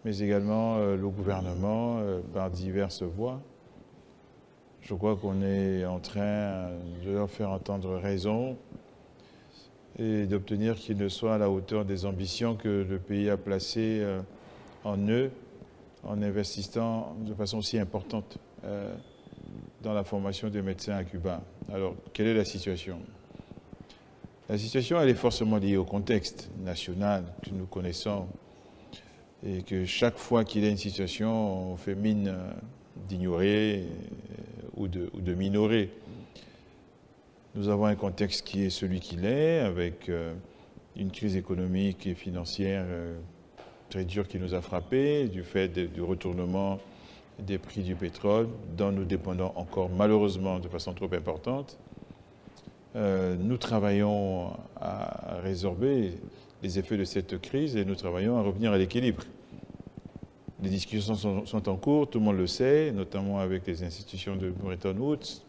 mais également le gouvernement par diverses voies, je crois qu'on est en train de leur faire entendre raison et d'obtenir qu'ils ne soient à la hauteur des ambitions que le pays a placées en eux, en investissant de façon aussi importante dans la formation des médecins à Cuba. Alors, quelle est la situation? La situation, elle est forcément liée au contexte national que nous connaissons et que chaque fois qu'il y a une situation, on fait mine d'ignorer ou de minorer. Nous avons un contexte qui est celui qu'il est, avec une crise économique et financière très dure qui nous a frappés, du fait du retournement des prix du pétrole, dont nous dépendons encore malheureusement de façon trop importante. Nous travaillons à résorber les effets de cette crise et nous travaillons à revenir à l'équilibre. Les discussions sont en cours, tout le monde le sait, notamment avec les institutions de Bretton Woods,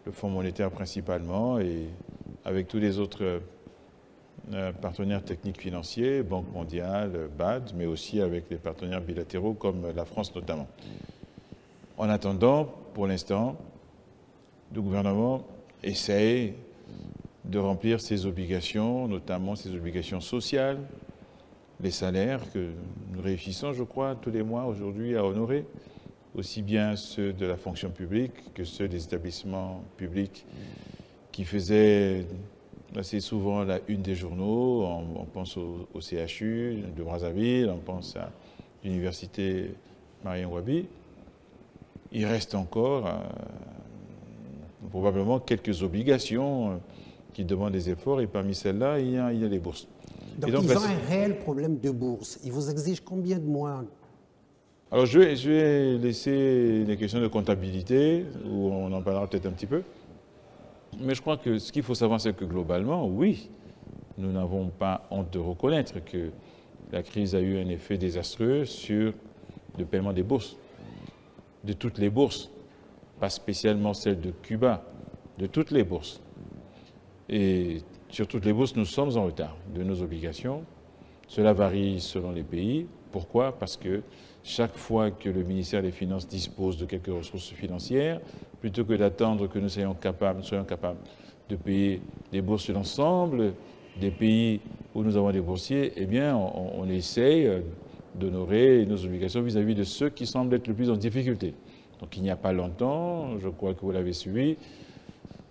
le Fonds monétaire principalement, et avec tous les autres partenaires techniques financiers, Banque mondiale, BAD, mais aussi avec les partenaires bilatéraux comme la France notamment. En attendant, pour l'instant, le gouvernement essaye de remplir ses obligations, notamment ses obligations sociales, les salaires que réussissons, je crois, tous les mois aujourd'hui à honorer aussi bien ceux de la fonction publique que ceux des établissements publics qui faisaient assez souvent la une des journaux. On pense au CHU de Brazzaville, on pense à l'université Marien Ngouabi. Il reste encore probablement quelques obligations qui demandent des efforts, et parmi celles-là, il y a les bourses. Donc ils ont un réel problème de bourse. Ils vous exigent combien de mois? Alors je vais laisser les questions de comptabilité, où on en parlera peut-être un petit peu. Mais je crois que ce qu'il faut savoir, c'est que globalement, oui, nous n'avons pas honte de reconnaître que la crise a eu un effet désastreux sur le paiement des bourses, de toutes les bourses, pas spécialement celle de Cuba, de toutes les bourses. Et sur toutes les bourses, nous sommes en retard de nos obligations. Cela varie selon les pays. Pourquoi? Parce que chaque fois que le ministère des Finances dispose de quelques ressources financières, plutôt que d'attendre que nous soyons capables de payer des bourses sur l'ensemble des pays où nous avons des boursiers, eh bien, on essaye d'honorer nos obligations vis-à-vis de ceux qui semblent être le plus en difficulté. Donc il n'y a pas longtemps, je crois que vous l'avez suivi,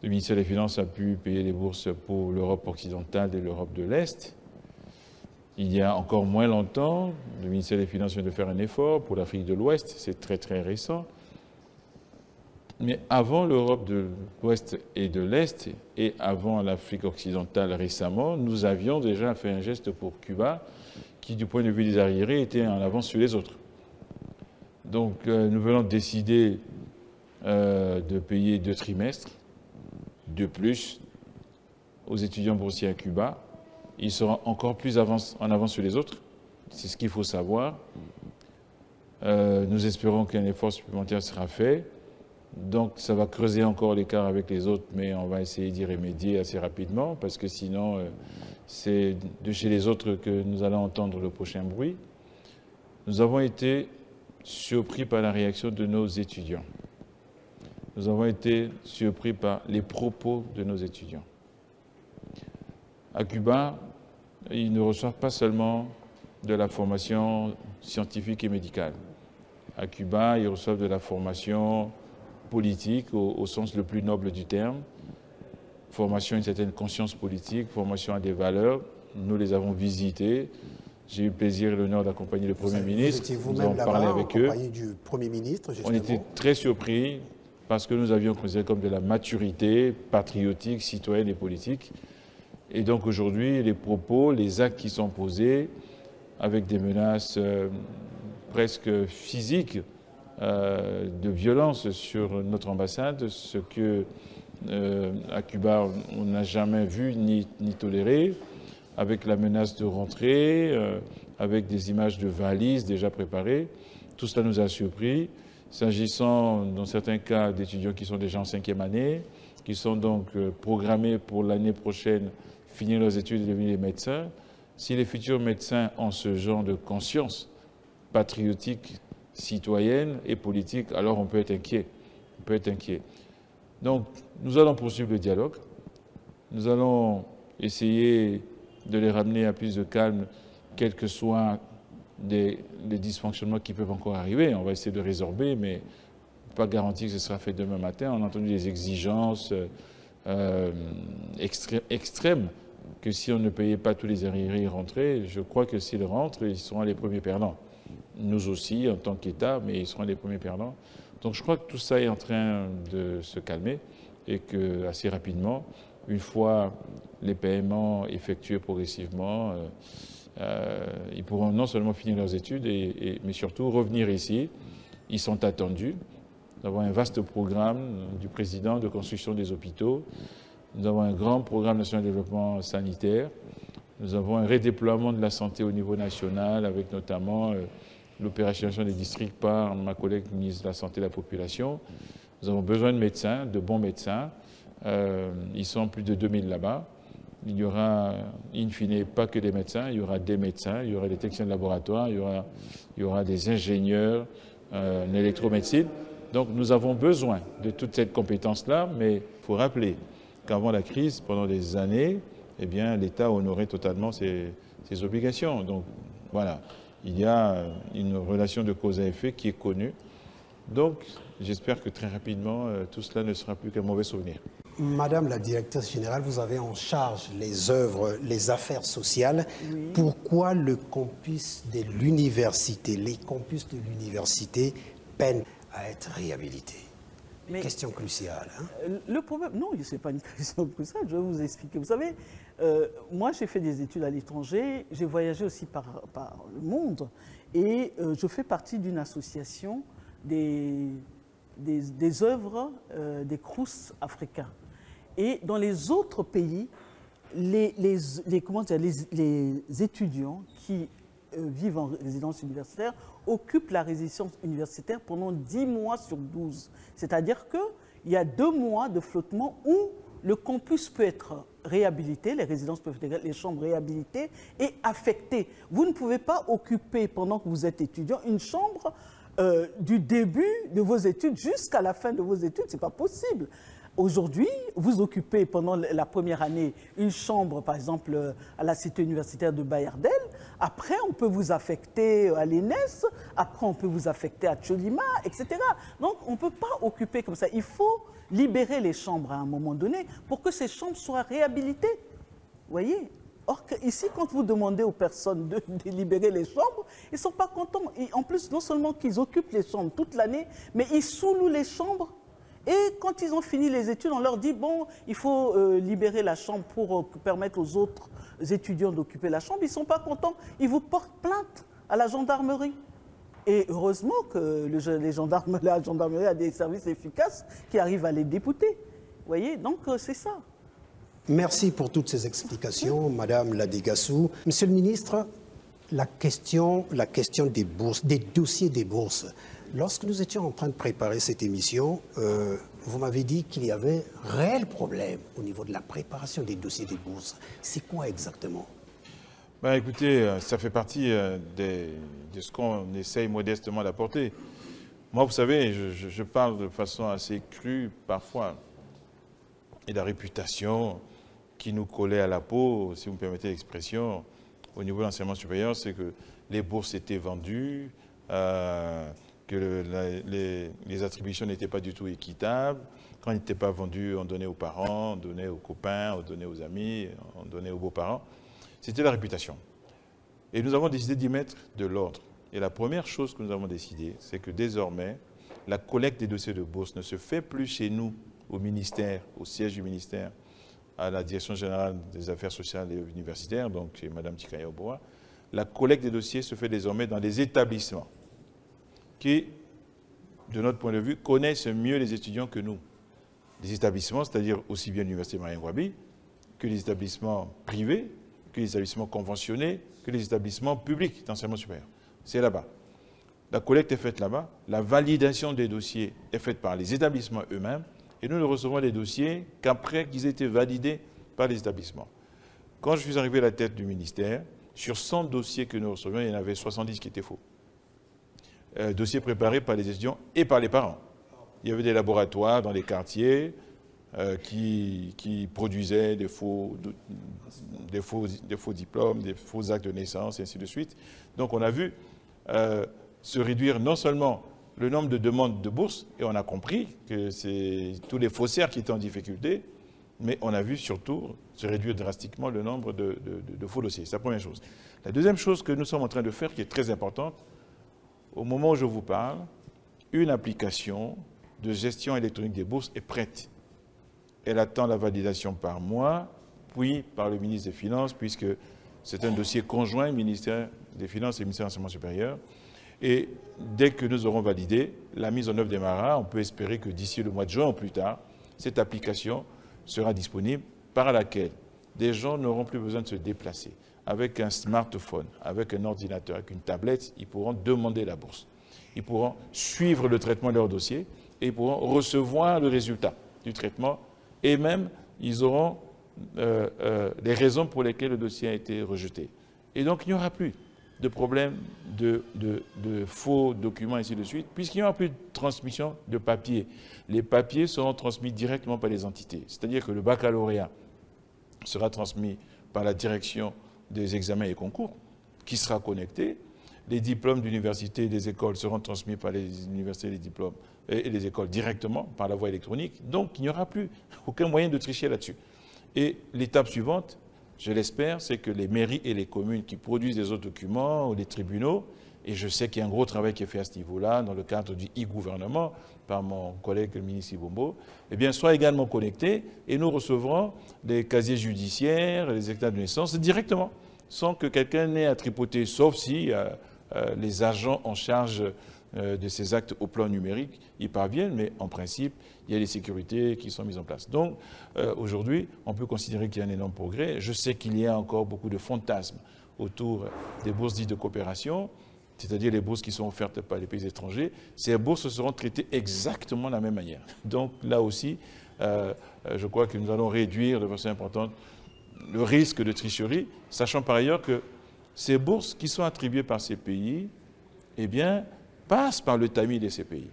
le ministère des Finances a pu payer des bourses pour l'Europe occidentale et l'Europe de l'Est. Il y a encore moins longtemps, le ministère des Finances vient de faire un effort pour l'Afrique de l'Ouest, c'est très très récent. Mais avant l'Europe de l'Ouest et de l'Est, et avant l'Afrique occidentale récemment, nous avions déjà fait un geste pour Cuba, qui du point de vue des arriérés était en avance sur les autres. Donc nous venons de décider de payer 2 trimestres de plus aux étudiants boursiers à Cuba. Ils seront encore plus en avance sur les autres. C'est ce qu'il faut savoir. Nous espérons qu'un effort supplémentaire sera fait. Donc ça va creuser encore l'écart avec les autres, mais on va essayer d'y remédier assez rapidement, parce que sinon, c'est de chez les autres que nous allons entendre le prochain bruit. Nous avons été surpris par la réaction de nos étudiants. Nous avons été surpris par les propos de nos étudiants. À Cuba, ils ne reçoivent pas seulement de la formation scientifique et médicale. À Cuba, ils reçoivent de la formation politique au sens le plus noble du terme, formation à une certaine conscience politique, formation à des valeurs. Nous les avons visités. J'ai eu le plaisir et l'honneur d'accompagner le Premier ministre. Nous avons parlé avec eux. Du Premier ministre, on était très surpris parce que nous avions considéré comme de la maturité patriotique, citoyenne et politique. Et donc aujourd'hui, les propos, les actes qui sont posés, avec des menaces presque physiques de violence sur notre ambassade, ce que à Cuba on n'a jamais vu ni toléré, avec la menace de rentrée, avec des images de valises déjà préparées. Tout cela nous a surpris. S'agissant, dans certains cas, d'étudiants qui sont déjà en 5e année, qui sont donc programmés pour l'année prochaine finir leurs études et devenir des médecins. Si les futurs médecins ont ce genre de conscience patriotique, citoyenne et politique, alors on peut être inquiet. On peut être inquiet. Donc, nous allons poursuivre le dialogue. Nous allons essayer de les ramener à plus de calme, quels que soient les dysfonctionnements qui peuvent encore arriver. On va essayer de résorber, mais pas garanti que ce sera fait demain matin. On a entendu des exigences extrêmes, que si on ne payait pas tous les arriérés rentrés, je crois que s'ils rentrent, ils seront les premiers perdants. Nous aussi, en tant qu'État, mais ils seront les premiers perdants. Donc je crois que tout ça est en train de se calmer et que assez rapidement, une fois les paiements effectués progressivement, ils pourront non seulement finir leurs études, mais surtout revenir ici. Ils sont attendus. Nous avons un vaste programme du président de construction des hôpitaux. Nous avons un grand programme national de développement sanitaire. Nous avons un redéploiement de la santé au niveau national, avec notamment l'opérationnalisation des districts par ma collègue ministre de la Santé et de la Population. Nous avons besoin de médecins, de bons médecins. Ils sont plus de 2000 là-bas. Il y aura, in fine, pas que des médecins, il y aura des médecins, il y aura des techniciens de laboratoire, il y aura des ingénieurs en électromédecine. Donc nous avons besoin de toute cette compétence-là, mais il faut rappeler qu'avant la crise, pendant des années, eh bien, l'État honorait totalement ses obligations. Donc voilà. il y a une relation de cause à effet qui est connue. Donc, j'espère que très rapidement, tout cela ne sera plus qu'un mauvais souvenir. Madame la directrice générale, vous avez en charge les œuvres, les affaires sociales. Oui. Pourquoi le campus de l'université, les campus de l'université peinent à être réhabilités? Mais question cruciale. Hein? Le problème, non, ce n'est pas une question cruciale, je vais vous expliquer. Vous savez, moi j'ai fait des études à l'étranger, j'ai voyagé aussi par le monde et je fais partie d'une association des œuvres des Crous africains. Et dans les autres pays, les étudiants qui vivent en résidence universitaire occupent la résidence universitaire pendant 10 mois sur 12. C'est-à-dire qu'il y a 2 mois de flottement où le campus peut être réhabilité, les résidences peuvent être, les chambres réhabilitées et affectées. Vous ne pouvez pas occuper pendant que vous êtes étudiant une chambre du début de vos études jusqu'à la fin de vos études, ce n'est pas possible. Aujourd'hui, vous occupez pendant la première année une chambre, par exemple, à la cité universitaire de Bayardel. Après, on peut vous affecter à l'ENES. Après, on peut vous affecter à Tcholima, etc. Donc, on ne peut pas occuper comme ça. Il faut libérer les chambres à un moment donné pour que ces chambres soient réhabilitées. Vous voyez ? Or, ici, quand vous demandez aux personnes de libérer les chambres, ils ne sont pas contents. Et en plus, non seulement qu'ils occupent les chambres toute l'année, mais ils sous-louent les chambres. Et quand ils ont fini les études, on leur dit, bon, il faut libérer la chambre pour permettre aux autres étudiants d'occuper la chambre. Ils ne sont pas contents. Ils vous portent plainte à la gendarmerie. Et heureusement que la gendarmerie a des services efficaces qui arrivent à les débouter. Vous voyez, donc c'est ça. Merci pour toutes ces explications, Madame Ladé-Gassou. Monsieur le ministre, la question des bourses, des dossiers des bourses. Lorsque nous étions en train de préparer cette émission, vous m'avez dit qu'il y avait un réel problème au niveau de la préparation des dossiers des bourses. C'est quoi exactement? Ben, écoutez, ça fait partie de ce qu'on essaye modestement d'apporter. Moi, vous savez, je parle de façon assez crue parfois. Et la réputation qui nous collait à la peau, si vous me permettez l'expression, au niveau de l'enseignement supérieur, c'est que les bourses étaient vendues, que les attributions n'étaient pas du tout équitables. Quand ils n'étaient pas vendus, on donnait aux parents, on donnait aux copains, on donnait aux amis, on donnait aux beaux-parents. C'était la réputation. Et nous avons décidé d'y mettre de l'ordre. Et la première chose que nous avons décidé, c'est que désormais, la collecte des dossiers de bourse ne se fait plus chez nous, au ministère, au siège du ministère, à la Direction générale des affaires sociales et universitaires, donc chez Mme Tikaya Oboa. La collecte des dossiers se fait désormais dans des établissements qui, de notre point de vue, connaissent mieux les étudiants que nous. Des établissements, c'est-à-dire aussi bien l'Université Marien Ngouabi, que les établissements privés, que les établissements conventionnés, que les établissements publics d'enseignement supérieur. C'est là-bas. La collecte est faite là-bas, la validation des dossiers est faite par les établissements eux-mêmes, et nous ne recevons les dossiers qu'après qu'ils aient été validés par les établissements. Quand je suis arrivé à la tête du ministère, sur 100 dossiers que nous recevions, il y en avait 70 qui étaient faux. Dossiers préparés par les étudiants et par les parents. Il y avait des laboratoires dans les quartiers qui produisaient des faux diplômes, des faux actes de naissance, et ainsi de suite. Donc on a vu se réduire non seulement le nombre de demandes de bourse, et on a compris que c'est tous les faussaires qui étaient en difficulté, mais on a vu surtout se réduire drastiquement le nombre de faux dossiers. C'est la première chose. La deuxième chose que nous sommes en train de faire, qui est très importante, au moment où je vous parle, une application de gestion électronique des bourses est prête. Elle attend la validation par moi, puis par le ministre des Finances, puisque c'est un dossier conjoint, ministère des Finances et ministère de l'Enseignement supérieur. Et dès que nous aurons validé, la mise en œuvre démarrera. On peut espérer que d'ici le mois de juin ou plus tard, cette application sera disponible par laquelle des gens n'auront plus besoin de se déplacer. Avec un smartphone, avec un ordinateur, avec une tablette, ils pourront demander la bourse. Ils pourront suivre le traitement de leur dossier et ils pourront recevoir le résultat du traitement. Et même, ils auront les raisons pour lesquelles le dossier a été rejeté. Et donc, il n'y aura plus de problème de faux documents, ainsi de suite, puisqu'il n'y aura plus de transmission de papier. Les papiers seront transmis directement par les entités. C'est-à-dire que le baccalauréat sera transmis par la direction des examens et concours, qui sera connecté. les diplômes d'université et des écoles seront transmis par les universités et les diplômes et les écoles directement par la voie électronique. Donc, il n'y aura plus aucun moyen de tricher là-dessus. Et l'étape suivante, je l'espère, c'est que les mairies et les communes qui produisent des autres documents ou les tribunaux, et je sais qu'il y a un gros travail qui est fait à ce niveau-là dans le cadre du e-gouvernement par mon collègue le ministre Ibombo, eh bien, soient également connectés et nous recevrons les casiers judiciaires, les états de naissance directement, sans que quelqu'un n'ait à tripoter, sauf si les agents en charge de ces actes au plan numérique y parviennent, mais en principe, il y a les sécurités qui sont mises en place. Donc, aujourd'hui, on peut considérer qu'il y a un énorme progrès. Je sais qu'il y a encore beaucoup de fantasmes autour des bourses dites de coopération, c'est-à-dire les bourses qui sont offertes par les pays étrangers. Ces bourses seront traitées exactement de la même manière. Donc, là aussi, je crois que nous allons réduire de façon importante le risque de tricherie, sachant par ailleurs que ces bourses qui sont attribuées par ces pays, eh bien, passent par le tamis de ces pays.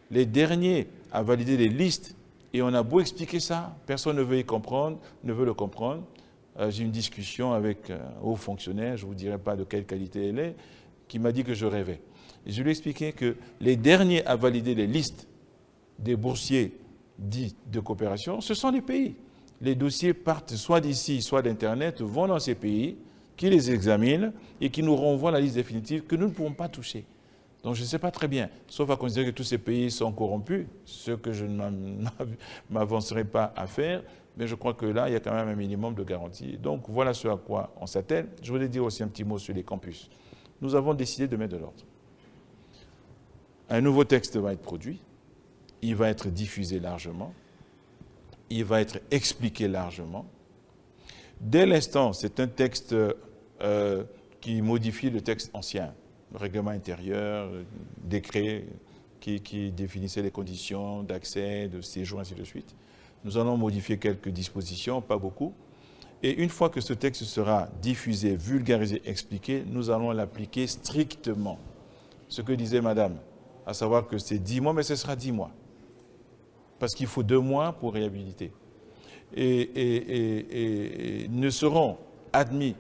Les derniers à valider les listes, et on a beau expliquer ça, personne ne veut y comprendre, ne veut le comprendre. J'ai une discussion avec un haut fonctionnaire, je ne vous dirai pas de quelle qualité elle est, qui m'a dit que je rêvais. Et je lui ai expliqué que les derniers à valider les listes des boursiers dits de coopération, ce sont les pays. Les dossiers partent soit d'ici, soit d'Internet, vont dans ces pays, qui les examinent et qui nous renvoient la liste définitive que nous ne pouvons pas toucher. Donc je ne sais pas très bien, sauf à considérer que tous ces pays sont corrompus, ce que je ne m'avancerai pas à faire, mais je crois que là, il y a quand même un minimum de garantie. Donc voilà ce à quoi on s'attelle. Je voulais dire aussi un petit mot sur les campus. Nous avons décidé de mettre de l'ordre. Un nouveau texte va être produit, il va être diffusé largement, il va être expliqué largement. Dès l'instant, c'est un texte qui modifie le texte ancien, le règlement intérieur, décret qui définissait les conditions d'accès, de séjour, ainsi de suite. Nous allons modifier quelques dispositions, pas beaucoup. Et une fois que ce texte sera diffusé, vulgarisé, expliqué, nous allons l'appliquer strictement. Ce que disait madame, à savoir que c'est 10 mois, mais ce sera 10 mois. Parce qu'il faut 2 mois pour réhabiliter. Et ne seront admis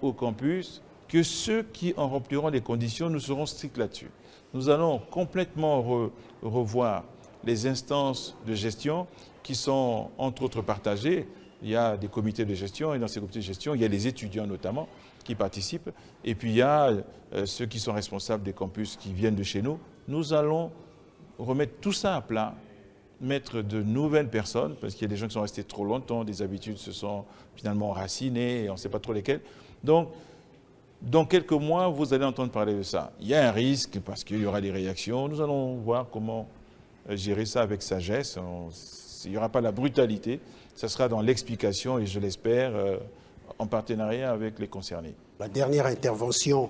au campus que ceux qui en rempliront les conditions. Nous serons stricts là-dessus. Nous allons complètement revoir les instances de gestion qui sont entre autres partagées. Il y a des comités de gestion et dans ces comités de gestion, il y a les étudiants notamment qui participent. Et puis il y a ceux qui sont responsables des campus qui viennent de chez nous. Nous allons remettre tout ça à plat, mettre de nouvelles personnes, parce qu'il y a des gens qui sont restés trop longtemps, des habitudes se sont finalement enracinées et on ne sait pas trop lesquelles. Donc, dans quelques mois, vous allez entendre parler de ça. Il y a un risque parce qu'il y aura des réactions. Nous allons voir comment gérer ça avec sagesse. Il n'y aura pas la brutalité. Ça sera dans l'explication et je l'espère en partenariat avec les concernés. La dernière intervention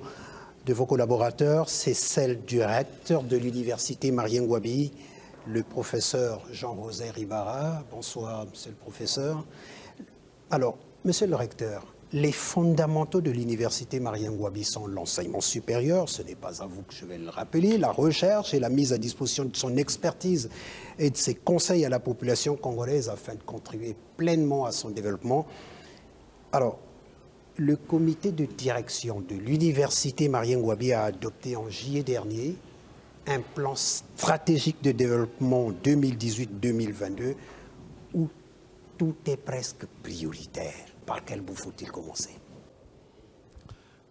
de vos collaborateurs, c'est celle du recteur de l'université Marien Ngouabi, le professeur Jean-José Ribara. Bonsoir, monsieur le professeur. Alors, monsieur le recteur, les fondamentaux de l'université Marien Ngouabi sont l'enseignement supérieur, ce n'est pas à vous que je vais le rappeler, la recherche et la mise à disposition de son expertise et de ses conseils à la population congolaise afin de contribuer pleinement à son développement. Alors, le comité de direction de l'université Marien Ngouabi a adopté en juillet dernier un plan stratégique de développement 2018-2022 où tout est presque prioritaire. Par quel bout faut-il commencer?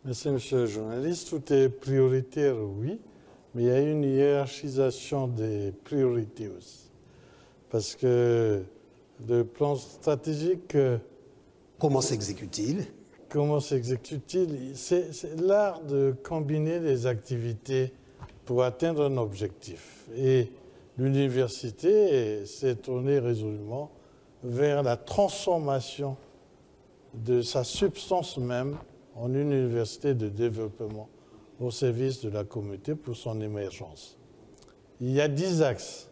Merci, monsieur le journaliste. Tout est prioritaire, oui, mais il y a une hiérarchisation des priorités aussi. Parce que le plan stratégique... Comment s'exécute-t-il? Comment s'exécute-t-il? C'est l'art de combiner les activités pour atteindre un objectif. Et l'université s'est tournée résolument vers la transformation de sa substance même en une université de développement au service de la communauté pour son émergence. Il y a 10 axes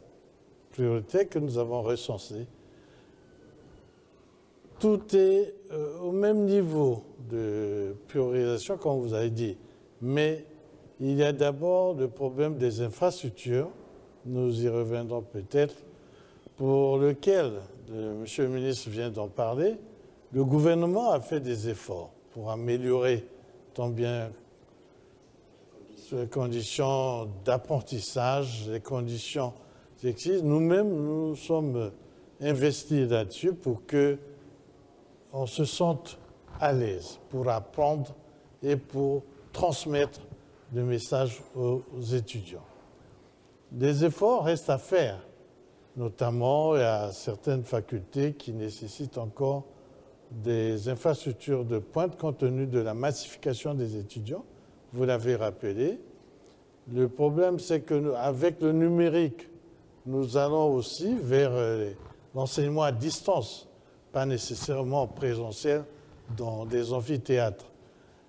prioritaires que nous avons recensés. Tout est au même niveau de priorisation, comme vous avez dit, mais il y a d'abord le problème des infrastructures, nous y reviendrons peut-être, pour lequel, monsieur le ministre vient d'en parler, le gouvernement a fait des efforts pour améliorer tant bien sur les conditions d'apprentissage, les conditions existent. Nous-mêmes, nous sommes investis là-dessus pour qu'on se sente à l'aise, pour apprendre et pour transmettre le message aux étudiants. Des efforts restent à faire, notamment il y a certaines facultés qui nécessitent encore des infrastructures de pointe compte tenu de la massification des étudiants. Vous l'avez rappelé. Le problème, c'est qu'avec le numérique, nous allons aussi vers l'enseignement à distance, pas nécessairement en présentiel dans des amphithéâtres.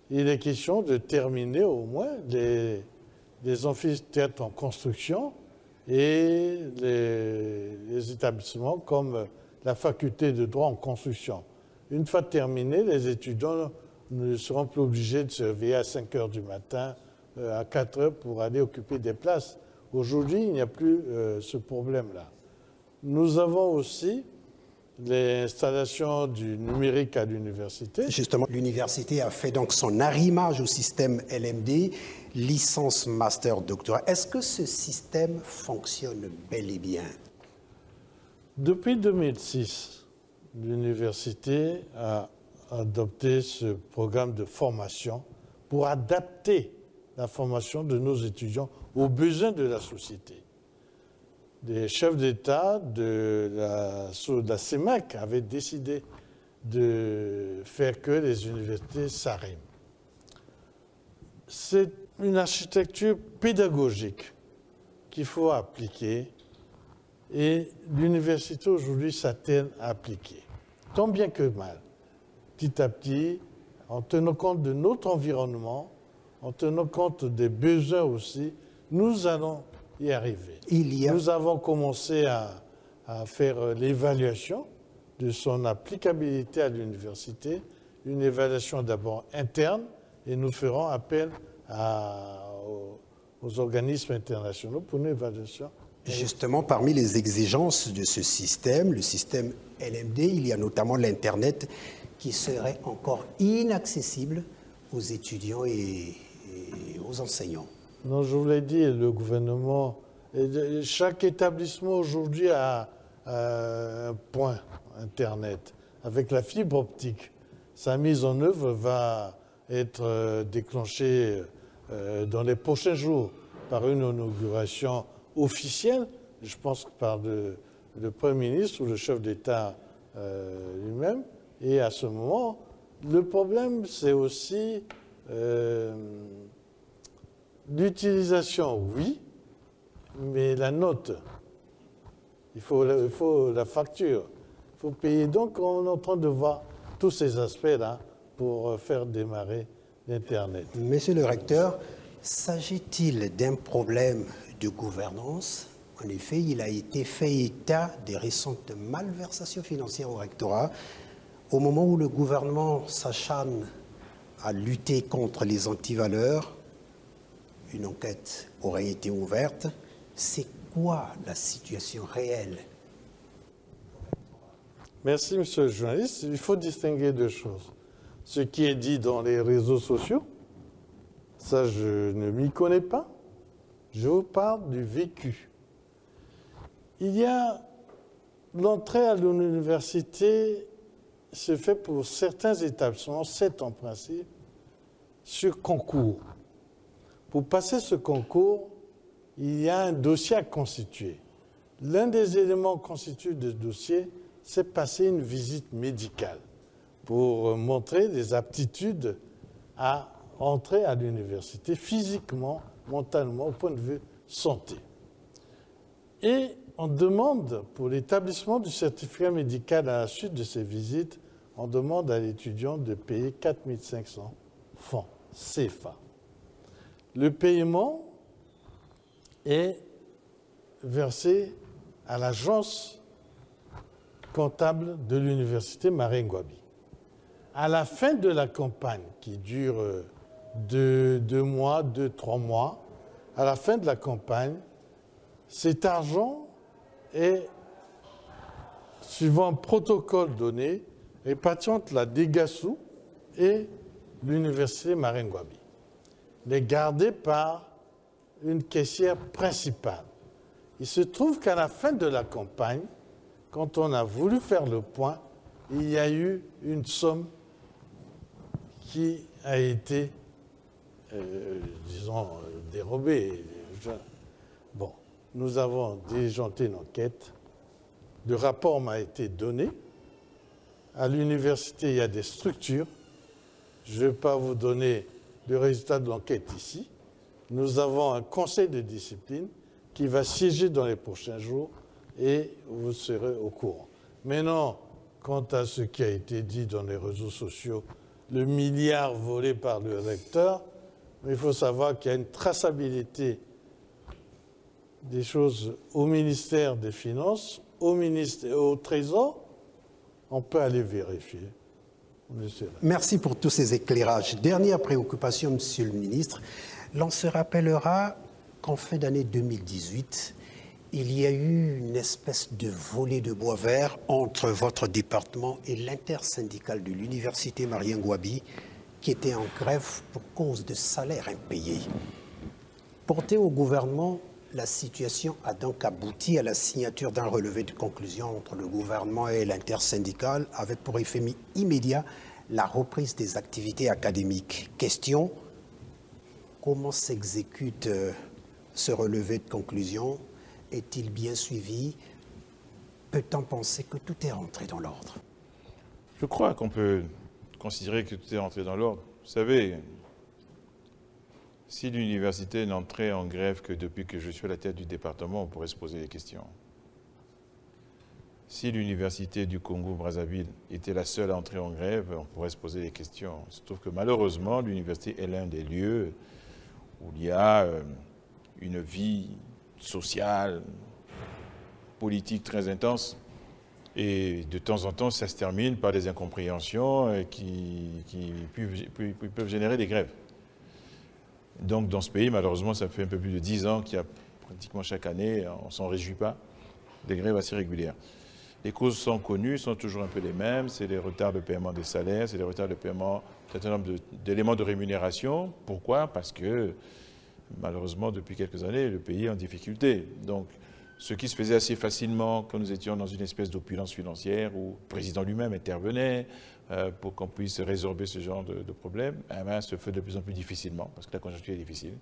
Il est question de terminer au moins les amphithéâtres en construction et les établissements comme la faculté de droit en construction. Une fois terminé, les étudiants ne seront plus obligés de se réveiller à 5 heures du matin, à 4 heures pour aller occuper des places. Aujourd'hui, il n'y a plus ce problème-là. Nous avons aussi l'installation du numérique à l'université. Justement, l'université a fait donc son arrimage au système LMD, licence, master, doctorat. Est-ce que ce système fonctionne bel et bien? Depuis 2006, l'université a adopté ce programme de formation pour adapter la formation de nos étudiants aux besoins de la société. Des chefs d'État de la CEMAC avaient décidé de faire que les universités s'arriment. C'est une architecture pédagogique qu'il faut appliquer et l'université aujourd'hui s'attelle à appliquer, tant bien que mal, petit à petit, en tenant compte de notre environnement, en tenant compte des besoins aussi, nous allons y arriver. Nous avons commencé à faire l'évaluation de son applicabilité à l'université, une évaluation d'abord interne, et nous ferons appel aux organismes internationaux pour une évaluation. Justement, parmi les exigences de ce système, le système LMD, il y a notamment l'Internet qui serait encore inaccessible aux étudiants et aux enseignants. Non, je vous l'ai dit, le gouvernement, chaque établissement aujourd'hui a un point Internet avec la fibre optique. Sa mise en œuvre va être déclenchée dans les prochains jours par une inauguration officielle, je pense que par le Premier ministre ou le chef d'État lui-même. Et à ce moment, le problème, c'est aussi l'utilisation, oui, mais la note. Il faut la facture. Il faut payer. Donc, on est en train de voir tous ces aspects-là pour faire démarrer l'Internet. Monsieur le recteur, s'agit-il d'un problème de gouvernance? En effet, il a été fait état des récentes malversations financières au rectorat. Au moment où le gouvernement s'acharne à lutter contre les antivaleurs, une enquête aurait été ouverte. C'est quoi la situation réelle? Merci, monsieur le journaliste. Il faut distinguer deux choses. Ce qui est dit dans les réseaux sociaux, ça, je ne m'y connais pas. Je vous parle du vécu. Il y a l'entrée à l'université se fait pour certains établissements, 7 en principe, sur concours. Pour passer ce concours, il y a un dossier à constituer. L'un des éléments constitués de ce dossier, c'est passer une visite médicale pour montrer des aptitudes à entrer à l'université physiquement, mentalement, au point de vue santé. Et on demande, pour l'établissement du certificat médical à la suite de ces visites, on demande à l'étudiant de payer 4 500 francs CFA. Le paiement est versé à l'agence comptable de l'université Marien Ngouabi. À la fin de la campagne, qui dure 2 mois, 3 mois, à la fin de la campagne, cet argent est, suivant un protocole donné, réparti entre la DEGASSou et l'université Marien Ngouabi. Il est gardé par une caissière principale. Il se trouve qu'à la fin de la campagne, quand on a voulu faire le point, il y a eu une somme qui a été, disons, dérobée. Bon, nous avons diligenté une enquête. Le rapport m'a été donné. À l'université, il y a des structures. Je ne vais pas vous donner le résultat de l'enquête ici. Nous avons un conseil de discipline qui va siéger dans les prochains jours et vous serez au courant. Maintenant, quant à ce qui a été dit dans les réseaux sociaux, le milliard volé par le recteur, il faut savoir qu'il y a une traçabilité des choses au ministère des Finances, au Trésor. On peut aller vérifier. Merci pour tous ces éclairages. Dernière préoccupation, Monsieur le ministre. L'on se rappellera qu'en fin d'année 2018, il y a eu une espèce de volée de bois vert entre votre département et l'intersyndicale de l'université Marien Ngouabi qui était en grève pour cause de salaires impayés. Porté au gouvernement, la situation a donc abouti à la signature d'un relevé de conclusion entre le gouvernement et l'intersyndicale avec pour effet immédiat la reprise des activités académiques. Question, comment s'exécute ce relevé de conclusion? Est-il bien suivi? Peut-on penser que tout est rentré dans l'ordre? Je crois qu'on peut considérer que tout est rentré dans l'ordre. Vous savez, si l'université n'entrait en grève que depuis que je suis à la tête du département, on pourrait se poser des questions. Si l'université du Congo-Brazzaville était la seule à entrer en grève, on pourrait se poser des questions. Il se trouve que malheureusement, l'université est l'un des lieux où il y a une vie sociale, politique très intense. Et de temps en temps, ça se termine par des incompréhensions qui peuvent générer des grèves. Donc dans ce pays, malheureusement, ça fait un peu plus de 10 ans qu'il y a pratiquement chaque année, on ne s'en réjouit pas, des grèves assez régulières. Les causes sont connues, sont toujours un peu les mêmes, c'est les retards de paiement des salaires, c'est les retards de paiement d'un certain nombre d'éléments de rémunération. Pourquoi? Parce que malheureusement, depuis quelques années, le pays est en difficulté. Donc ce qui se faisait assez facilement quand nous étions dans une espèce d'opulence financière où le président lui-même intervenait pour qu'on puisse résorber ce genre de problème, eh bien, se fait de plus en plus difficilement parce que la conjoncture est difficile.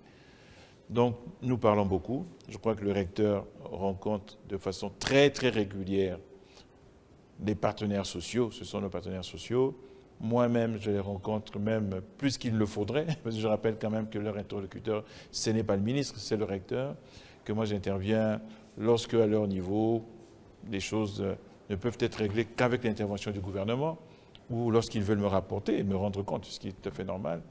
Donc nous parlons beaucoup. Je crois que le recteur rencontre de façon très très régulière les partenaires sociaux. Ce sont nos partenaires sociaux. Moi-même, je les rencontre même plus qu'il ne le faudrait, parce que je rappelle quand même que leur interlocuteur, ce n'est pas le ministre, c'est le recteur, que moi j'interviens lorsque, à leur niveau, les choses ne peuvent être réglées qu'avec l'intervention du gouvernement, ou lorsqu'ils veulent me rapporter et me rendre compte, ce qui est tout à fait normal.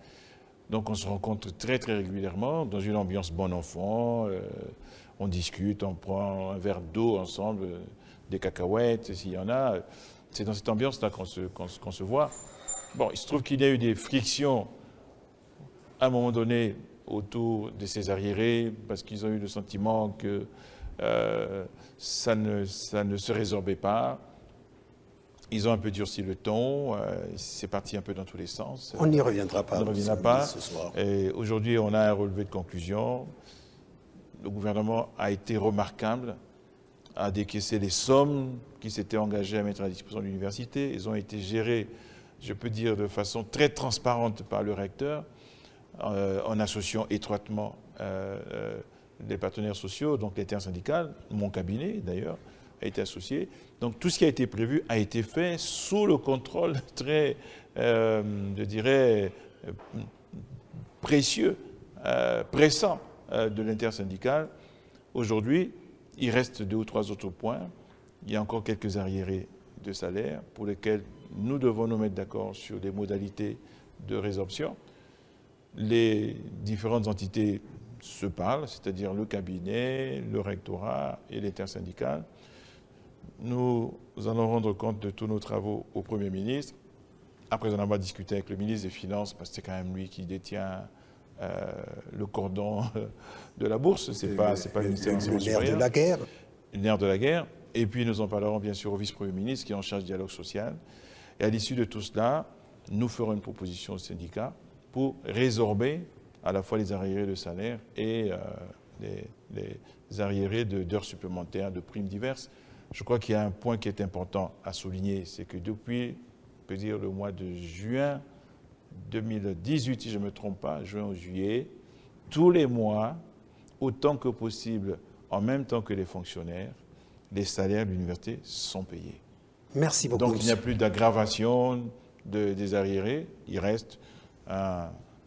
Donc on se rencontre très très régulièrement, dans une ambiance bon enfant, on discute, on prend un verre d'eau ensemble, des cacahuètes, s'il y en a. C'est dans cette ambiance-là qu'on se voit. Bon, il se trouve qu'il y a eu des frictions, à un moment donné, autour de ces arriérés, parce qu'ils ont eu le sentiment que ça ne se résorbait pas. Ils ont un peu durci le ton, c'est parti un peu dans tous les sens. On n'y reviendra pas. On ne reviendra pas. Ce soir. Aujourd'hui, on a un relevé de conclusion. Le gouvernement a été remarquable, a décaissé les sommes qui s'étaient engagées à mettre à disposition de l'université. Ils ont été gérés, je peux dire, de façon très transparente par le recteur, en associant étroitement les partenaires sociaux, donc l'intersyndicale, mon cabinet d'ailleurs, a été associé. Donc tout ce qui a été prévu a été fait sous le contrôle très, je dirais, précieux, pressant de l'intersyndicale. Aujourd'hui, il reste 2 ou 3 autres points. Il y a encore quelques arriérés de salaire pour lesquels nous devons nous mettre d'accord sur des modalités de résorption. Les différentes entités se parlent, c'est-à-dire le cabinet, le rectorat et l'intersyndicale. Nous allons rendre compte de tous nos travaux au Premier ministre, après en avoir discuté avec le ministre des Finances, parce que c'est quand même lui qui détient le cordon de la bourse, c'est pas le ministère le nerf de la guerre. Le nerf de la guerre. Et puis nous en parlerons bien sûr au vice-premier ministre qui est en charge du dialogue social. Et à l'issue de tout cela, nous ferons une proposition au syndicat pour résorber à la fois les arriérés de salaire et les arriérés d'heures supplémentaires, de primes diverses. Je crois qu'il y a un point qui est important à souligner, c'est que depuis, on peut dire le mois de juin 2018, si je ne me trompe pas, juin ou juillet, tous les mois, autant que possible, en même temps que les fonctionnaires, les salaires de l'université sont payés. Merci beaucoup. Donc il n'y a plus d'aggravation des arriérés, il reste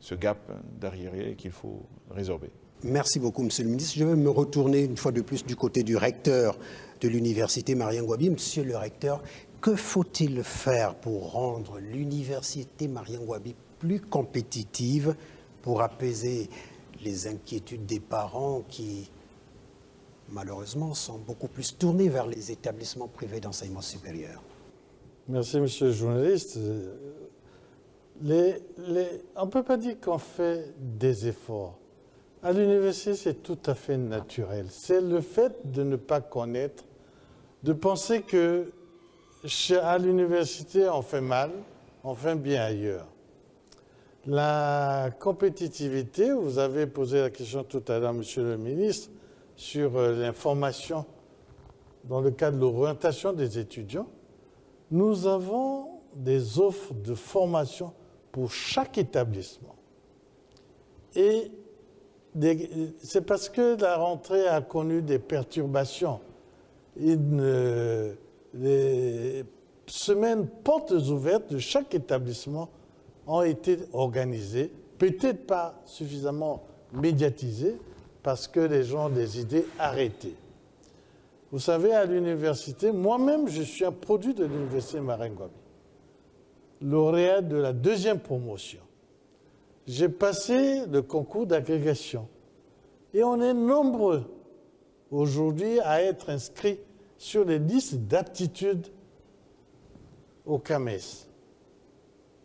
ce gap d'arriérés qu'il faut résorber. Merci beaucoup, Monsieur le ministre. Je vais me retourner une fois de plus du côté du recteur de l'université Marien Ngouabi. Monsieur le recteur, que faut-il faire pour rendre l'université Marien Ngouabi plus compétitive, pour apaiser les inquiétudes des parents qui, malheureusement, sont beaucoup plus tournés vers les établissements privés d'enseignement supérieur? Merci, monsieur le journaliste. On ne peut pas dire qu'on fait des efforts. À l'université, c'est tout à fait naturel. C'est le fait de ne pas connaître, de penser que à l'université, on fait mal, on fait bien ailleurs. La compétitivité, vous avez posé la question tout à l'heure, monsieur le ministre, sur l'information dans le cadre de l'orientation des étudiants. Nous avons des offres de formation pour chaque établissement. Et c'est parce que la rentrée a connu des perturbations. Les semaines portes ouvertes de chaque établissement ont été organisées, peut-être pas suffisamment médiatisées, parce que les gens ont des idées arrêtées. Vous savez, à l'université, moi-même, je suis un produit de l'université Marien Ngouabi, lauréat de la 2e promotion. J'ai passé le concours d'agrégation. Et on est nombreux aujourd'hui à être inscrits sur les listes d'aptitude au CAMES,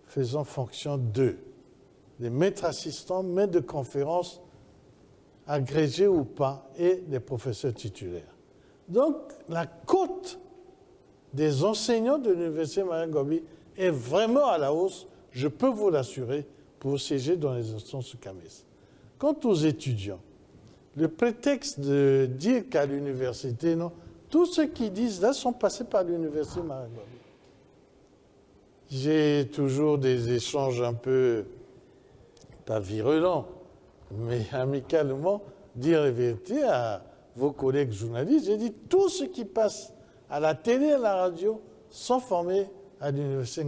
faisant fonction d'eux, des maîtres assistants, maîtres de conférences, agrégés ou pas, et des professeurs titulaires. Donc, la cote des enseignants de l'université Marien Ngouabi est vraiment à la hausse, je peux vous l'assurer, pour siéger dans les instances du CAMES. Quant aux étudiants, le prétexte de dire qu'à l'université, non, tous ceux qui disent là sont passés par l'université Marien Ngouabi. J'ai toujours des échanges un peu, pas virulents, mais amicalement, dire la vérité à vos collègues journalistes. J'ai dit, tous ceux qui passent à la télé et à la radio sont formés à l'université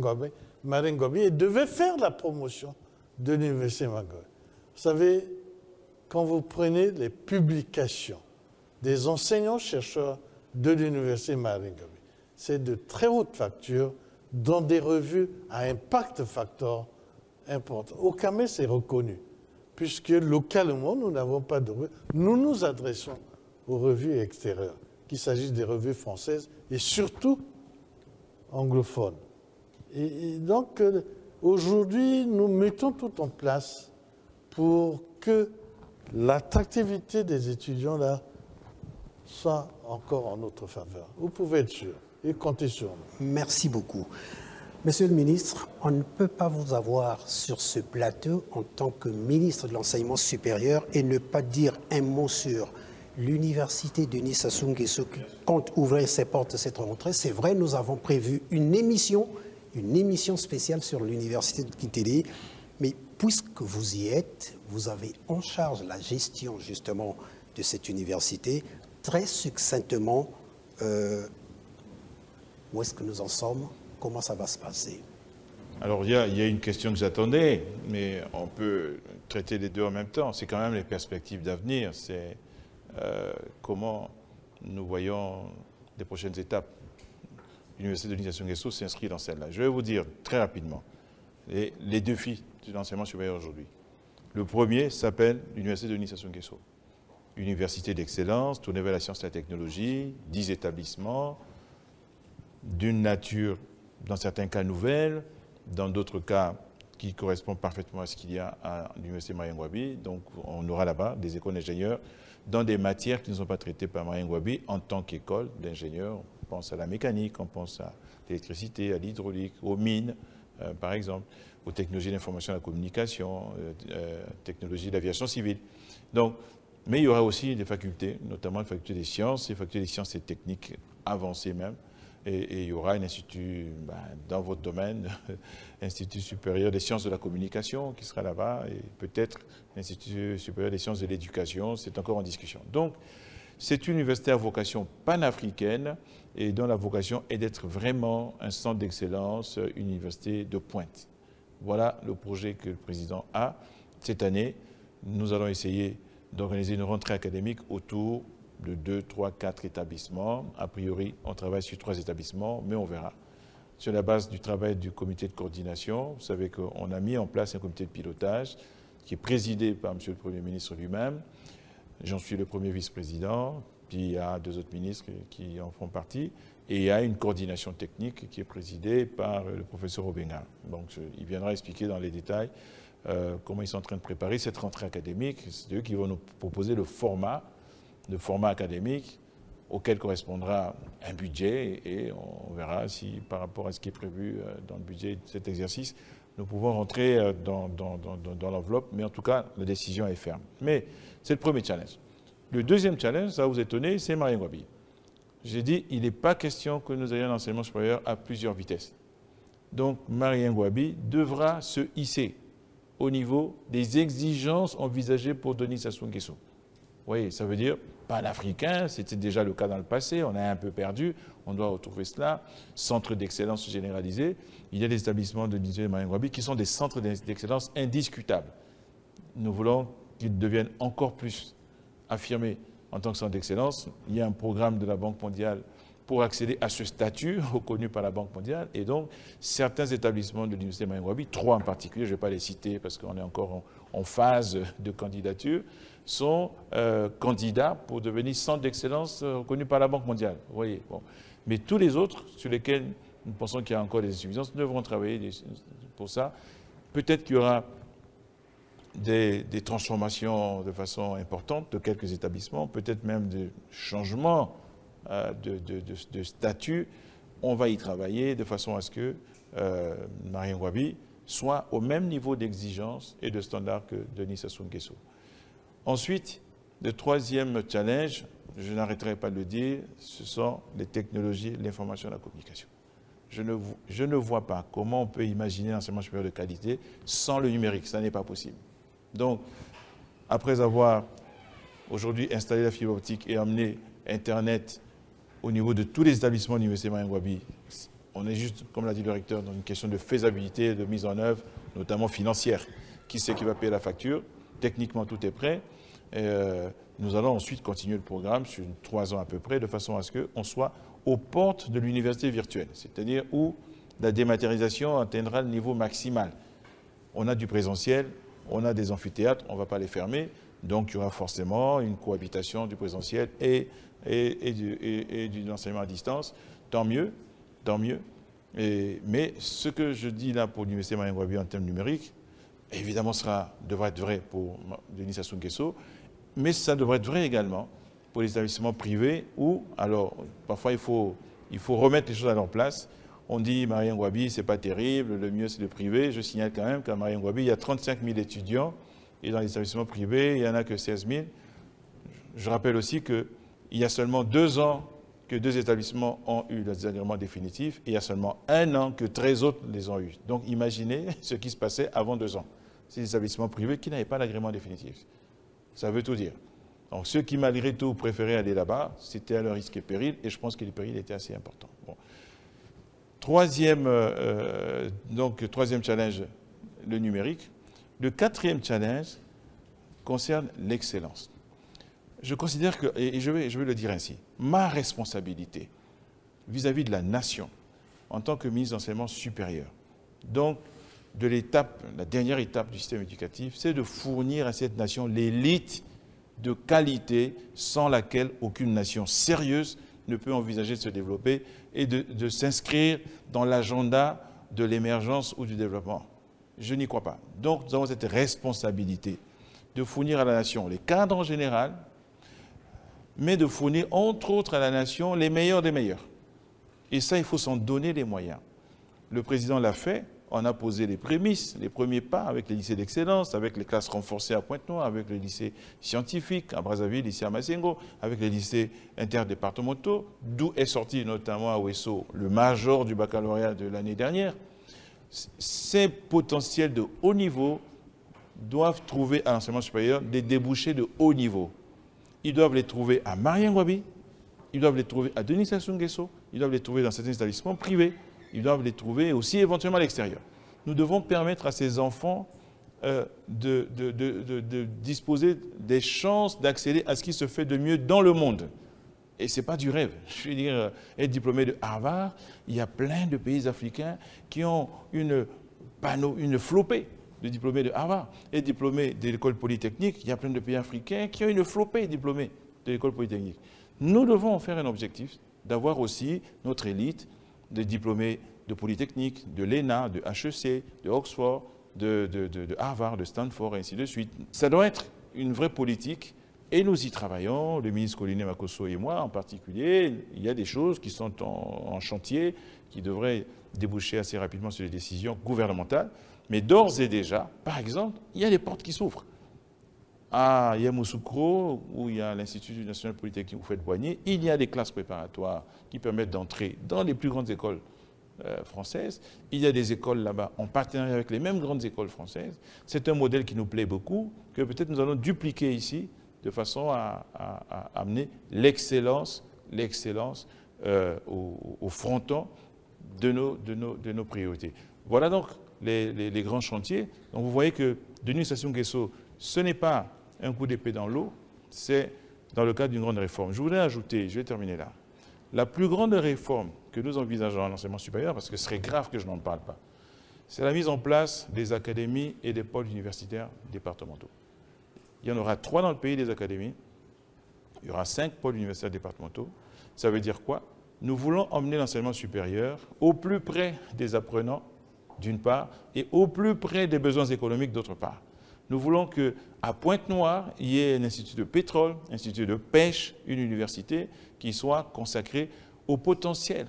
Marien Ngouabi et devaient faire la promotion de l'université Marien Ngouabi. Vous savez, quand vous prenez les publications des enseignants-chercheurs de l'université Marien Ngouabi, c'est de très haute facture dans des revues à impact factor important. Au CAMES, c'est reconnu, puisque localement, nous n'avons pas de revues. Nous nous adressons aux revues extérieures, qu'il s'agisse des revues françaises et surtout anglophones. Et donc, aujourd'hui, nous mettons tout en place pour que l'attractivité des étudiants là soit encore en notre faveur. Vous pouvez être sûr et compter sur nous. Merci beaucoup. Monsieur le ministre, on ne peut pas vous avoir sur ce plateau en tant que ministre de l'Enseignement supérieur et ne pas dire un mot sur l'université Denis Sassou Nguesso qui compte ouvrir ses portes cette rentrée. C'est vrai, nous avons prévu une émission spéciale sur l'université de Kiteli, mais puisque vous y êtes, vous avez en charge la gestion justement de cette université. Très succinctement, où est-ce que nous en sommes? Comment ça va se passer? Alors, il y a une question que j'attendais, mais on peut traiter les deux en même temps. C'est quand même les perspectives d'avenir. C'est comment nous voyons les prochaines étapes. L'université de Denis Sassou Nguesso s'inscrit dans celle-là. Je vais vous dire très rapidement les défis de l'enseignement supérieur aujourd'hui. Le premier s'appelle l'université de Denis Sassou Nguesso. Université d'excellence, tournée vers la science et la technologie, 10 établissements, d'une nature, dans certains cas, nouvelle, dans d'autres cas, qui correspondent parfaitement à ce qu'il y a à l'université Marien Ngouabi. Donc, on aura là-bas des écoles d'ingénieurs dans des matières qui ne sont pas traitées par Marien Ngouabi en tant qu'école d'ingénieurs. On pense à la mécanique, on pense à l'électricité, à l'hydraulique, aux mines, par exemple, aux technologies de l'information et de la communication, technologies de l'aviation civile. Donc, mais il y aura aussi des facultés, notamment les facultés des sciences et techniques avancées même. Et il y aura un institut, dans votre domaine, Institut supérieur des sciences de la communication qui sera là-bas, et peut-être l'Institut supérieur des sciences de l'éducation, c'est encore en discussion. Donc, c'est une université à vocation panafricaine et dont la vocation est d'être vraiment un centre d'excellence, une université de pointe. Voilà le projet que le président a. Cette année, nous allons essayer d'organiser une rentrée académique autour de 2, 3, 4 établissements. A priori, on travaille sur 3 établissements, mais on verra. Sur la base du travail du comité de coordination, vous savez qu'on a mis en place un comité de pilotage qui est présidé par M. le Premier ministre lui-même. J'en suis le premier vice-président, puis il y a 2 autres ministres qui en font partie. Et il y a une coordination technique qui est présidée par le professeur Obenga. Donc il viendra expliquer dans les détails comment ils sont en train de préparer cette rentrée académique. C'est eux qui vont nous proposer le format académique auquel correspondra un budget, et on verra si par rapport à ce qui est prévu dans le budget de cet exercice, nous pouvons rentrer dans l'enveloppe, mais en tout cas, la décision est ferme. Mais c'est le premier challenge. Le deuxième challenge, ça va vous étonner, c'est Marien Ngouabi. J'ai dit, il n'est pas question que nous ayons un enseignement supérieur à plusieurs vitesses. Donc, Marien Ngouabi devra se hisser au niveau des exigences envisagées pour Denis Sassou Nguesso. Oui, ça veut dire panafricain, c'était déjà le cas dans le passé, on a un peu perdu, on doit retrouver cela. Centre d'excellence généralisé, il y a des établissements de l'Université de Marien Ngouabi qui sont des centres d'excellence indiscutables. Nous voulons qu'ils deviennent encore plus affirmés en tant que centre d'excellence. Il y a un programme de la Banque mondiale pour accéder à ce statut reconnu par la Banque mondiale, et donc certains établissements de l'Université de Marien Ngouabi, 3 en particulier, je ne vais pas les citer parce qu'on est encore en phase de candidature, sont candidats pour devenir centre d'excellence reconnu par la Banque mondiale. Vous voyez, bon. Mais tous les autres, sur lesquels nous pensons qu'il y a encore des insuffisances, nous devrons travailler pour ça. Peut-être qu'il y aura des transformations de façon importante de quelques établissements, peut-être même des changements de statut. On va y travailler de façon à ce que Marien Ngouabi soit au même niveau d'exigence et de standard que Denis Sassou Nguesso. Ensuite, le troisième challenge, je n'arrêterai pas de le dire, ce sont les technologies, l'information et la communication. Je ne vois pas comment on peut imaginer un enseignement supérieur de qualité sans le numérique. Ça n'est pas possible. Donc, après avoir aujourd'hui installé la fibre optique et amené Internet au niveau de tous les établissements de l'Université Marien Ngouabi, on est juste, comme l'a dit le recteur, dans une question de faisabilité, de mise en œuvre, notamment financière. Qui c'est qui va payer la facture? Techniquement, tout est prêt. Et, nous allons ensuite continuer le programme sur 3 ans à peu près, de façon à ce qu'on soit aux portes de l'université virtuelle, c'est-à-dire où la dématérialisation atteindra le niveau maximal. On a du présentiel, on a des amphithéâtres, on ne va pas les fermer, donc il y aura forcément une cohabitation du présentiel et de l'enseignement à distance. Tant mieux, tant mieux. Mais ce que je dis là pour l'Université Marien Ngouabi en termes numériques, évidemment, devra être vrai pour Denis Sassou Nguesso, mais ça devrait être vrai également pour les établissements privés où, alors, parfois il faut remettre les choses à leur place. On dit Marien Ngouabi, c'est pas terrible, le mieux c'est le privé. Je signale quand même qu'à Marien Ngouabi, il y a 35 000 étudiants et dans les établissements privés, il n'y en a que 16 000. Je rappelle aussi qu'il y a seulement 2 ans que 2 établissements ont eu les agréments définitifs et il y a seulement 1 an que 13 autres les ont eus. Donc imaginez ce qui se passait avant 2 ans. C'est des établissements privés qui n'avaient pas l'agrément définitif. Ça veut tout dire. Donc ceux qui malgré tout préféraient aller là-bas, c'était à leur risque et péril, et je pense que les périls étaient assez importants. Bon. Troisième challenge, le numérique. Le 4e challenge concerne l'excellence. Je considère que, et je vais le dire ainsi, ma responsabilité vis-à-vis de la nation, en tant que ministre d'enseignement supérieur, donc de la dernière étape du système éducatif, c'est de fournir à cette nation l'élite de qualité sans laquelle aucune nation sérieuse ne peut envisager de se développer et de s'inscrire dans l'agenda de l'émergence ou du développement. Je n'y crois pas. Donc nous avons cette responsabilité de fournir à la nation les cadres en général, mais de fournir entre autres à la nation les meilleurs des meilleurs. Et ça, il faut s'en donner les moyens. Le président l'a fait on a posé les prémices, les premiers pas avec les lycées d'excellence, avec les classes renforcées à Pointe-Noire, avec les lycées scientifiques à Brazzaville, ici à Massengo, avec les lycées interdépartementaux, d'où est sorti notamment à Ouesso le major du baccalauréat de l'année dernière. Ces potentiels de haut niveau doivent trouver à l'enseignement supérieur des débouchés de haut niveau. Ils doivent les trouver à Marien Ngouabi, ils doivent les trouver à Denis Sassou Nguesso, ils doivent les trouver dans certains établissements privés, ils doivent les trouver aussi éventuellement à l'extérieur. Nous devons permettre à ces enfants de disposer des chances d'accéder à ce qui se fait de mieux dans le monde. Et ce n'est pas du rêve. Je veux dire, être diplômé de Harvard, il y a plein de pays africains qui ont une flopée de diplômés de Harvard. Être diplômé de l'école polytechnique, il y a plein de pays africains qui ont une flopée de diplômés de l'école polytechnique. Nous devons en faire un objectif d'avoir aussi notre élite de diplômés de Polytechnique, de l'ENA, de HEC, de Oxford, de Harvard, de Stanford, et ainsi de suite. Ça doit être une vraie politique et nous y travaillons, le ministre Colline Makosso et moi en particulier. Il y a des choses qui sont en chantier, qui devraient déboucher assez rapidement sur les décisions gouvernementales. Mais d'ores et déjà, par exemple, il y a des portes qui s'ouvrent. À Yamoussoukro, où il y a l'Institut national polytechnique Houphouët-Boigny, il y a des classes préparatoires qui permettent d'entrer dans les plus grandes écoles françaises. Il y a des écoles là-bas en partenariat avec les mêmes grandes écoles françaises. C'est un modèle qui nous plaît beaucoup, que peut-être nous allons dupliquer ici, de façon à amener l'excellence au fronton de nos priorités. Voilà donc les grands chantiers. Donc vous voyez que Denis Sassou Nguesso, ce n'est pas un coup d'épée dans l'eau, c'est dans le cadre d'une grande réforme. Je voudrais ajouter, je vais terminer là, la plus grande réforme que nous envisageons en enseignement supérieur, parce que ce serait grave que je n'en parle pas, c'est la mise en place des académies et des pôles universitaires départementaux. Il y en aura 3 dans le pays des académies, il y aura 5 pôles universitaires départementaux. Ça veut dire quoi? Nous voulons emmener l'enseignement supérieur au plus près des apprenants, d'une part, et au plus près des besoins économiques, d'autre part. Nous voulons qu'à Pointe-Noire, il y ait un institut de pétrole, un institut de pêche, une université qui soit consacrée au potentiel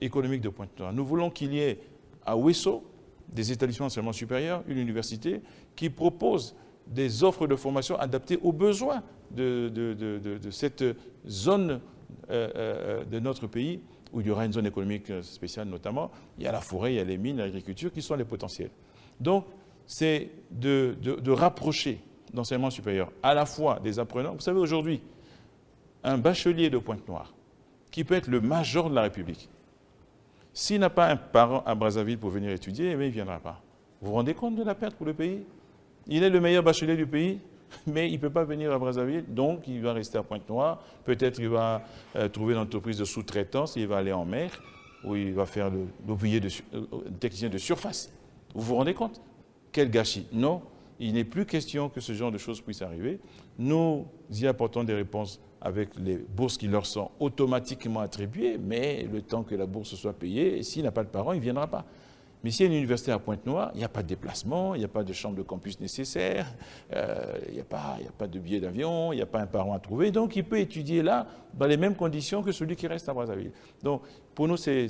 économique de Pointe-Noire. Nous voulons qu'il y ait à Ouesso des établissements d'enseignement supérieur, une université qui propose des offres de formation adaptées aux besoins de cette zone de notre pays, où il y aura une zone économique spéciale notamment. Il y a la forêt, il y a les mines, l'agriculture, qui sont les potentiels. Donc, c'est de rapprocher l'enseignement supérieur à la fois des apprenants. Vous savez, aujourd'hui, un bachelier de Pointe-Noire, qui peut être le major de la République, s'il n'a pas un parent à Brazzaville pour venir étudier, eh bien, il ne viendra pas. Vous vous rendez compte de la perte pour le pays? Il est le meilleur bachelier du pays, mais il ne peut pas venir à Brazzaville, donc il va rester à Pointe-Noire. Peut-être il va trouver une entreprise de sous-traitance, il va aller en mer, où il va faire l'ouvrier technicien de surface. Vous vous rendez compte? Quel gâchis! Non, il n'est plus question que ce genre de choses puisse arriver. Nous y apportons des réponses avec les bourses qui leur sont automatiquement attribuées, mais le temps que la bourse soit payée, s'il n'a pas de parents, il ne viendra pas. Mais s'il y a une université à Pointe-Noire, il n'y a pas de déplacement, il n'y a pas de chambre de campus nécessaire, il n'y a pas de billet d'avion, il n'y a pas un parent à trouver. Donc, il peut étudier là, dans les mêmes conditions que celui qui reste à Brazzaville. Donc, pour nous, c'est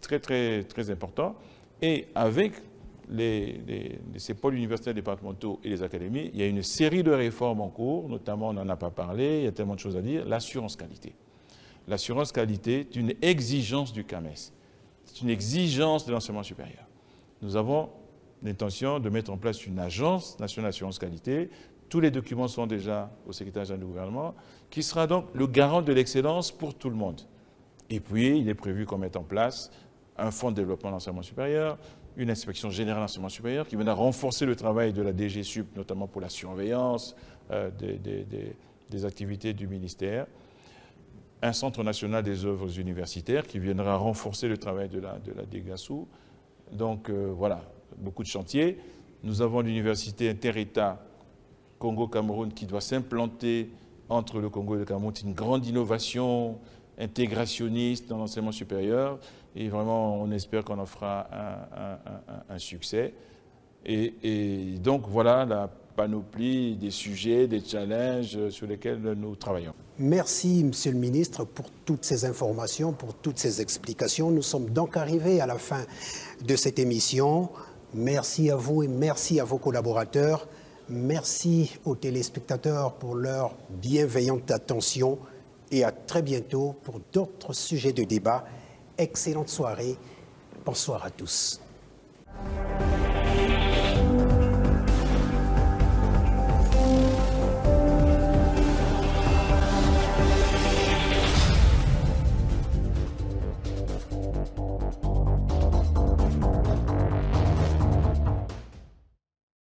très, très, très important. Et avec ces pôles universitaires départementaux et les académies, il y a une série de réformes en cours, notamment, on n'en a pas parlé, il y a tellement de choses à dire, l'assurance qualité. L'assurance qualité est une exigence du CAMES. C'est une exigence de l'enseignement supérieur. Nous avons l'intention de mettre en place une agence nationale d'assurance qualité. Tous les documents sont déjà au secrétaire général du gouvernement, qui sera donc le garant de l'excellence pour tout le monde. Et puis, il est prévu qu'on mette en place un fonds de développement de l'enseignement supérieur, une inspection générale de l'enseignement supérieur qui viendra renforcer le travail de la DGSUP, notamment pour la surveillance des activités du ministère. Un centre national des œuvres universitaires qui viendra renforcer le travail de la DGASU. Donc voilà, beaucoup de chantiers. Nous avons l'université inter-État Congo-Cameroun qui doit s'implanter entre le Congo et le Cameroun. C'est une grande innovation intégrationniste dans l'enseignement supérieur. Et vraiment, on espère qu'on en fera un succès. Et donc voilà panoplie des sujets, des challenges sur lesquels nous travaillons. Merci, Monsieur le Ministre, pour toutes ces informations, pour toutes ces explications. Nous sommes donc arrivés à la fin de cette émission. Merci à vous et merci à vos collaborateurs. Merci aux téléspectateurs pour leur bienveillante attention et à très bientôt pour d'autres sujets de débat. Excellente soirée. Bonsoir à tous.